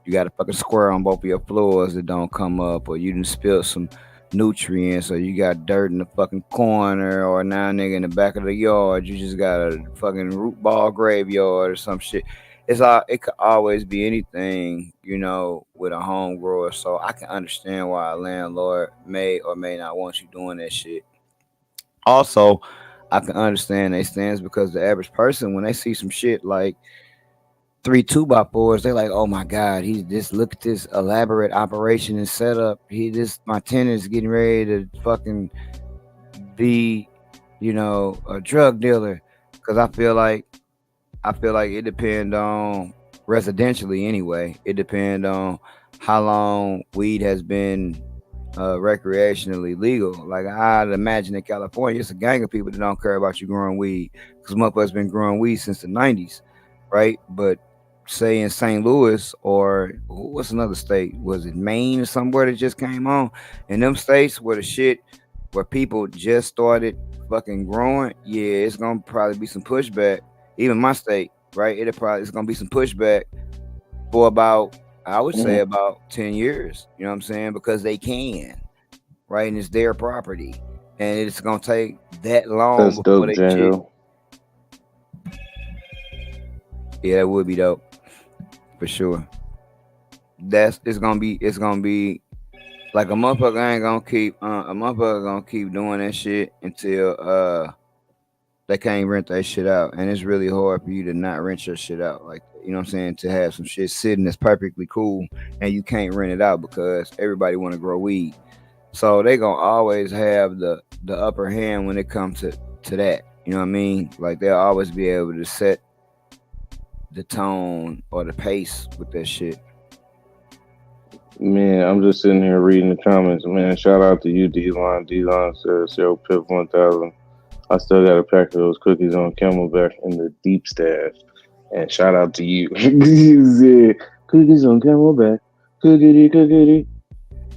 You got a fucking square on both of your floors that don't come up, or you done spilled some nutrients, or you got dirt in the fucking corner, or now nigga in the back of the yard, you just got a fucking root ball graveyard or some shit. It could always be anything, with a home grower. So I can understand why a landlord may or may not want you doing that shit. Also, I can understand they stance because the average person when they see some shit like 3 2x4s, they're like, oh my god, he's this look at this elaborate operation and setup. My tenant is getting ready to fucking be, a drug dealer. Cause I feel like it depends on residentially anyway. It depends on how long weed has been recreationally legal. Like I'd imagine in California, it's a gang of people that don't care about you growing weed because motherfuckers been growing weed since the '90s, right? But say in St. Louis or what's another state? Was it Maine or somewhere that just came on? In them states where the shit where people just started fucking growing, yeah, it's gonna probably be some pushback. Even my state, right? It's gonna be some pushback for about I would say about 10 years. You know what I'm saying? Because they can, right? And it's their property. And it's gonna take that long That's before dope, they shit. Django. Yeah, that would be dope. For sure. It's gonna be like a motherfucker gonna keep doing that shit until they can't rent that shit out. And it's really hard for you to not rent your shit out. Like, you know what I'm saying? To have some shit sitting that's perfectly cool and you can't rent it out because everybody wanna grow weed. So they gonna always have the upper hand when it comes to that. You know what I mean? Like they'll always be able to set the tone or the pace with that shit. Man, I'm just sitting here reading the comments. Man, shout out to you, D-Line. D-Line says, yo, Pip 1000. I still got a pack of those cookies on Camelback in the deep stash. And shout out to you. You said, cookies on Camelback. Cookity.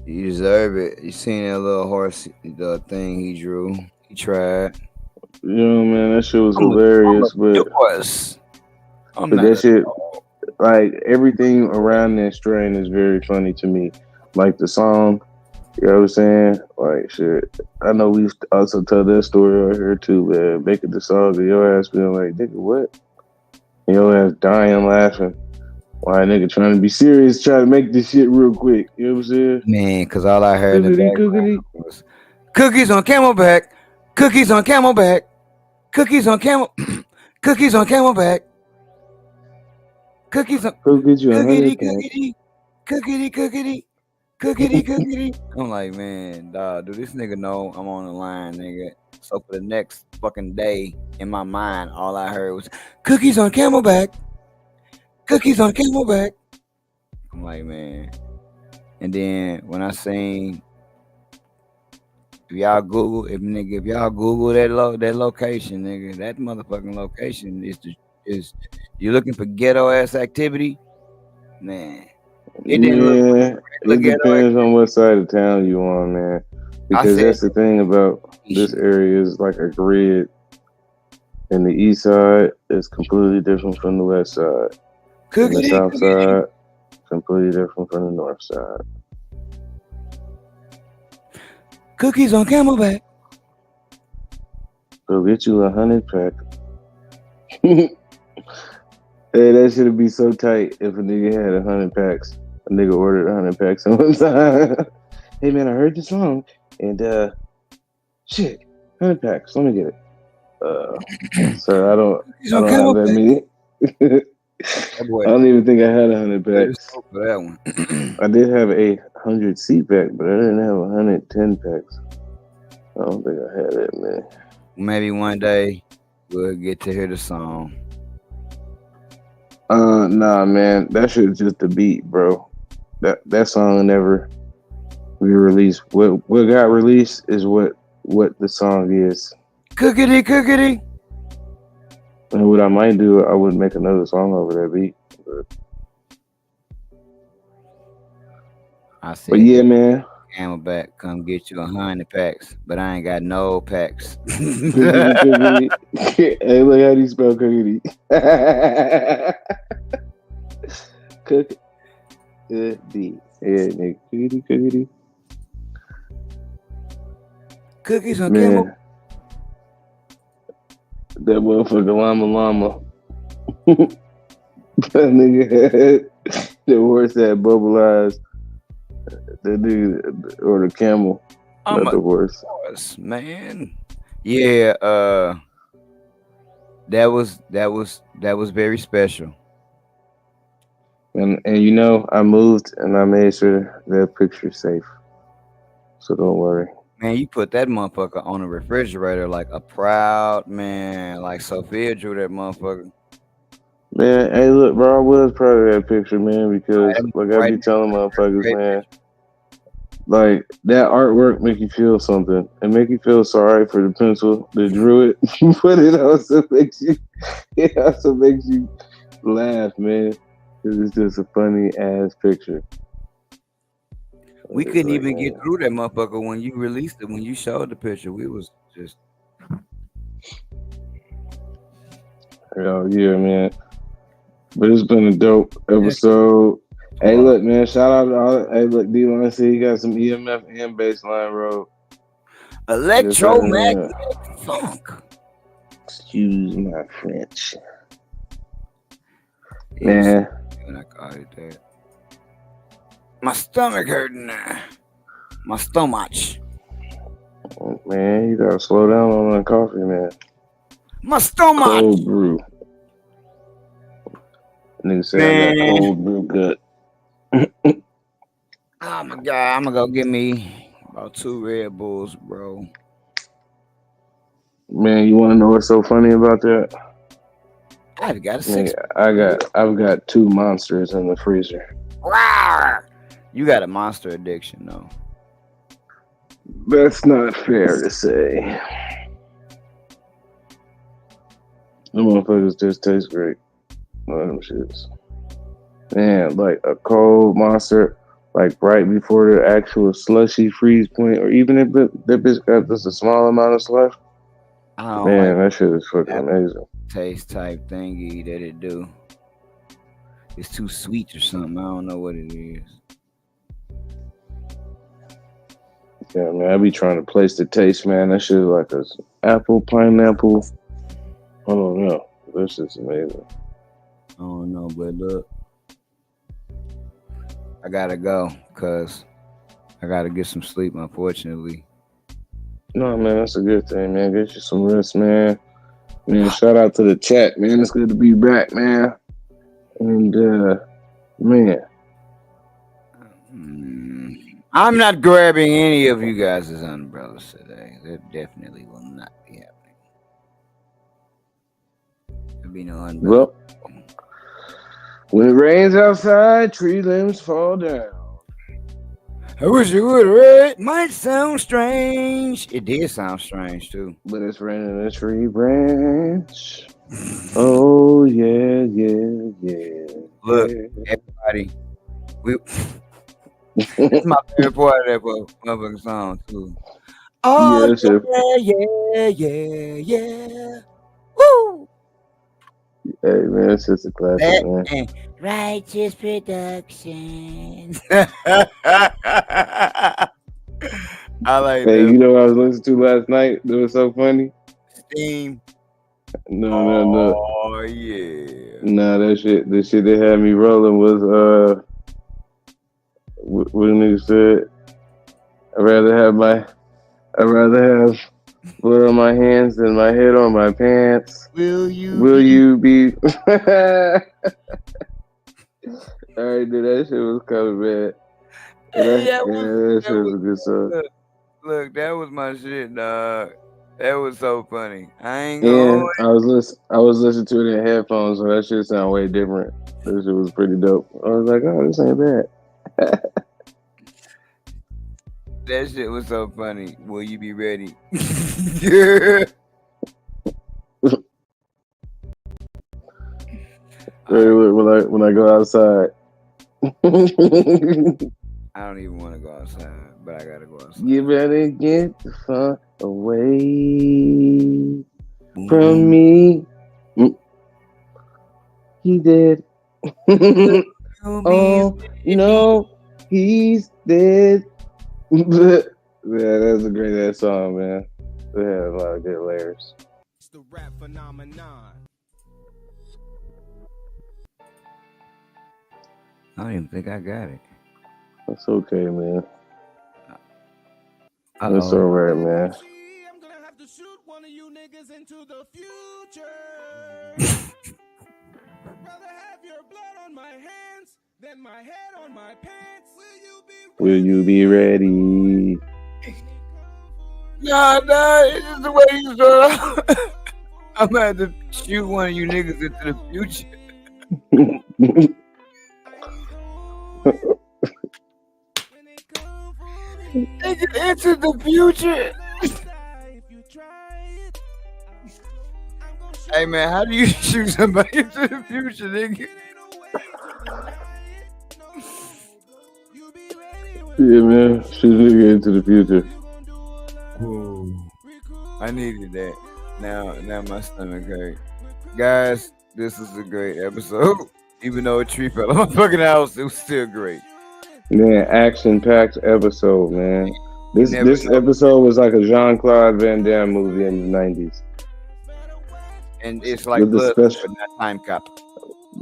You deserve it. You seen that little horse, the thing he drew? He tried. You know, man, that shit was hilarious. But that shit, like, everything around that strain is very funny to me. Like the song, you know what I'm saying? Like, shit. I know we also tell that story right here, too, man. Making the song and your ass being like, nigga, what? And your ass dying laughing. Why nigga trying to be serious, trying to make this shit real quick. You know what I'm saying? Man, because all I heard in the background was cookies on Camelback, cookies on Camelback, cookies on cookies on Camelback, cookies on cookity. I'm like, man, dog, do this nigga know I'm on the line, nigga? So for the next fucking day, in my mind, all I heard was cookies on Camelback. Cookies on Camelback. I'm like, man. And then when I seen, if y'all Google that location, nigga, that motherfucking location is you looking for ghetto ass activity, man. It depends on what side of town you on, man. Because that's the thing about this area is like a grid. And the east side is completely different from the west side. And the south side, completely different from the north side. Cookies on Camelback. Go get you 100 pack. Hey, that should be so tight if a nigga had 100 packs. A nigga ordered 100 packs at one time. Hey man, I heard the song and shit, 100 packs. Let me get it. Sir, I don't have that many. I don't even think I had 100 packs. For that one. I did have a 100 seat pack, but I didn't have 110 packs. I don't think I had that, man. Maybe one day we'll get to hear the song. Nah, man, that shit is just the beat, bro. That song never be released. What got released is what the song is. Cookity. And what I might do, I would make another song over that beat. But yeah, man. Camelback, come get you 100 packs, but I ain't got no packs. Hey, look how you spell cookity. Cookity. Yeah, nigga. Cookity. Cookies on Camel. That motherfucker llama. That nigga had the horse had bubble eyes. That nigga, or the camel, not the horse. Man. Yeah, that was very special. And you know, I moved and I made sure that picture's safe. So don't worry. Man, you put that motherfucker on a refrigerator like a proud man. Like Sophia drew that motherfucker. Man, hey, look, bro, I was proud of that picture, man, because That like I right be telling motherfuckers, great man, like that artwork make you feel something. It make you feel sorry for the pencil that drew it, but it also makes you laugh, man, because it's just a funny ass picture. We It's couldn't like, even get man, through that motherfucker when you released it. When you showed the picture, we was just yeah, man. But it's been a dope episode. Hey, look, man, shout out to all. Hey, look, D1, see you got some EMF and baseline road. electromagnetic funk. Excuse my French. Yeah, Man, when I call it that. My stomach hurting now. My stomach. man, you gotta slow down on that coffee, man. My stomach. Cold brew. Nigga say I got cold brew gut. Oh my god, I'm gonna go get me about 2 Red Bulls, bro. Man, you wanna know what's so funny about that? I've got a 6. I've got 2 monsters in the freezer. Rawr! You got a monster addiction, though. That's not fair to say. Them motherfuckers just taste great. One of them shits. Man, like a cold monster, like right before the actual slushy freeze point, or even if that bitch got just a small amount of slush. I don't Man, like that shit is fucking amazing. taste type thingy that it do. It's too sweet or something. I don't know what it is. Yeah, man, I be trying to place the taste, man. That shit is like a apple, pineapple. I don't know. This is amazing. I don't know, but look, I gotta go because I gotta get some sleep, unfortunately. No, man, that's a good thing, man. Get you some rest, man. Man, shout out to the chat, man. It's good to be back, man. And man, I'm not grabbing any of you guys' umbrellas today. That definitely will not be happening. There'll be no umbrella. well, when it rains outside, tree limbs fall down. I wish you would, right? Might sound strange. It did sound strange too. But it's raining a tree branch. Oh yeah, yeah, yeah. Look, everybody, it's my favorite part of that motherfucking song too. Oh yeah. Woo! Hey man, it's just a classic, man. And Righteous Productions. I like Hey, that. you know what I was listening to last night? That was so funny. Steam. No. Oh yeah. Nah, the shit that had me rolling was what the nigga said. I'd rather have blood on my hands than my head on my pants. Will you be? Alright, dude, that shit was kind of bad. That shit was a good song. Look, that was my shit, dog. That was so funny. I ain't And going. I was listening to it in headphones, so that shit sounded way different. That shit was pretty dope. I was like, oh, this ain't bad. That shit was so funny. Will you be ready? Yeah. When I go outside. I don't even want to go outside, but I gotta go outside. You better get the fuck away from me. He did. Oh no, he's dead. Yeah, that's a great ass song, man. They had a lot of good layers. It's the rap phenomenon. I don't even think I got it. That's okay, man. That's all right, man. I'm gonna have to shoot one is into the future. Rather have your blood on my hands than my head on my pants. Will you be ready? Nah, it's just the way you start out. I'm gonna have to shoot one of you niggas into the future. Nigga, into the future. Hey man, how do you shoot somebody into the future, nigga? Yeah, man. Shoot a nigga into the future. Ooh, I needed that. Now my stomach hurt. Guys, this is a great episode. Even though a tree fell on my fucking house, it was still great. Man, action-packed episode, man. This episode was like a Jean-Claude Van Damme movie in the 90s. And it's like with the blood, special, but not time cop.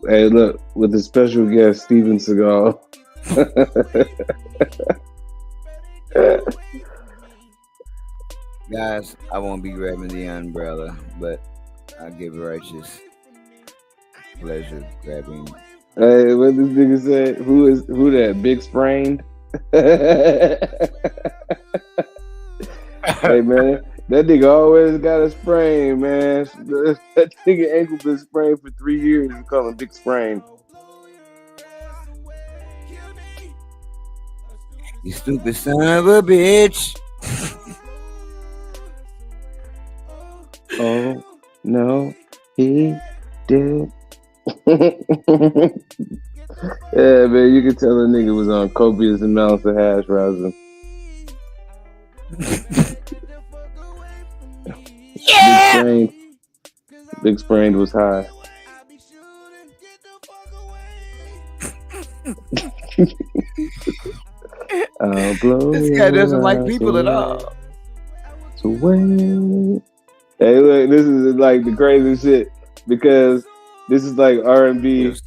Hey, look, with the special guest Steven Seagal. Guys, I won't be grabbing the umbrella, but I'll give righteous pleasure grabbing. Hey, what this nigga said? Who that? Big Sprained? Hey man, that nigga always got a sprain, man. That nigga ankle been sprained for 3 years. You call him Big Sprain. You stupid son of a bitch. Oh no, he did. Yeah, man, you can tell the nigga was on copious amounts of hash rosin. Yeah! Big Sprained was high. I'll blow This guy doesn't like people at all. Away. Hey, look, this is like the crazy shit because this is like R&B. This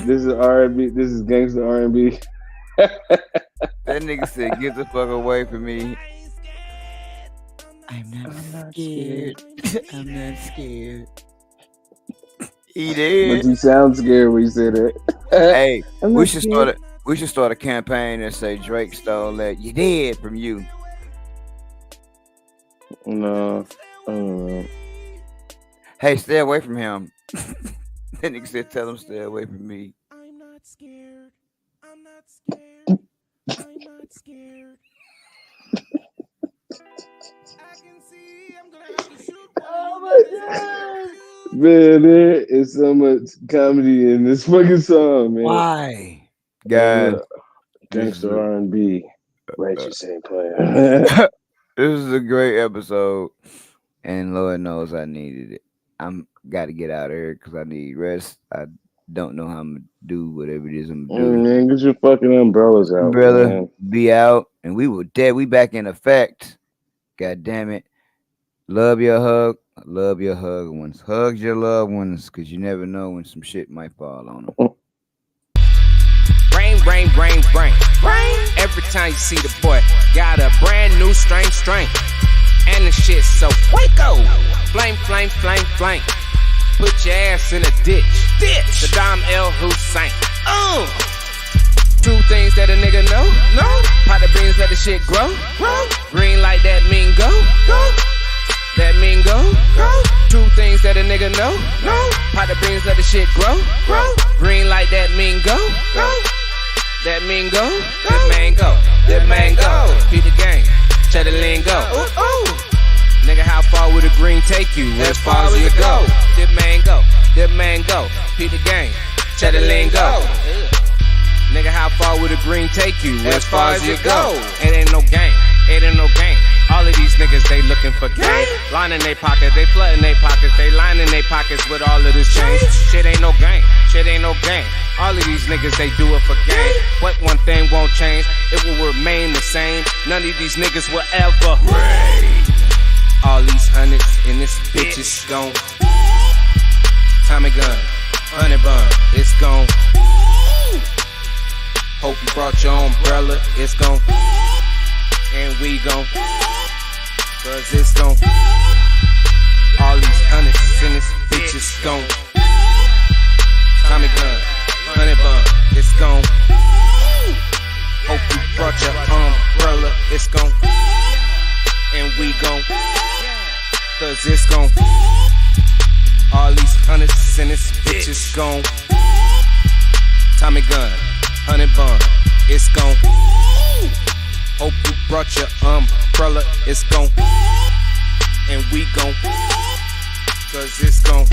is R&B. This is gangster R&B. That nigga said, "Get the fuck away from me." I'm not scared. I'm not scared. He did. But you sound scared when you say that. Hey, we should start a campaign and say Drake stole that "You did" from you. No. I don't know. Hey, stay away from him. That nigga said, "Tell him stay away from me." I'm not scared. I'm not scared. I'm not scared. I can see I'm gonna have to shoot. Oh my god. Man, there is so much comedy in this fucking song, man. Why? Guys, gangster R&B. Righteous ain't playing. This is a great episode, and Lord knows I needed it. I'm got to get out of here because I need rest. I don't know how I'm gonna do whatever it is I'm gonna do. Man, get your fucking umbrellas out, brother. Man. Be out, and we were dead. We back in effect. God damn it! Love your hug. Love your hug ones. Hug your loved ones, because you never know when some shit might fall on them. Brain. Every time you see the boy, got a brand new strain. And the shit so Waco. Flame. Put your ass in a ditch. Saddam El Hussein. Two things that a nigga know. Pot the beans, let the shit grow. Green like that mean go. That mean go. Two things that a nigga know. Pot the beans, let the shit grow. Green like that mean go. That mean go. That mango. Peep the game. Cheddar lingo. Nigga, how far would a green take you? As far as you go. That mango. Peep the game. Cheddar lingo. Nigga, how far would a green take you? As far as you go. It ain't no game. All of these niggas, they looking for game. Lining they pockets, they flooding they pockets, they lining they pockets with all of this change. Shit ain't no game. All of these niggas, they do it for game. But one thing won't change, it will remain the same. None of these niggas will ever reign. All these hundreds in this bitch is gone. Tommy gun, honey bun, it's gone. Hope you brought your umbrella, it's gone. And we gon', cause it's gon'. All hundreds in this bitch is gone. Tommy gun, 100 bun, it's gone. Hope you brought your umbrella, it's gone. And we gon' cause it's gone. All these hundreds in this bitch is gone. Tommy gun, 100 bun, it's gone. Hope you brought your umbrella, it's gone. And we gon' cause it's gone.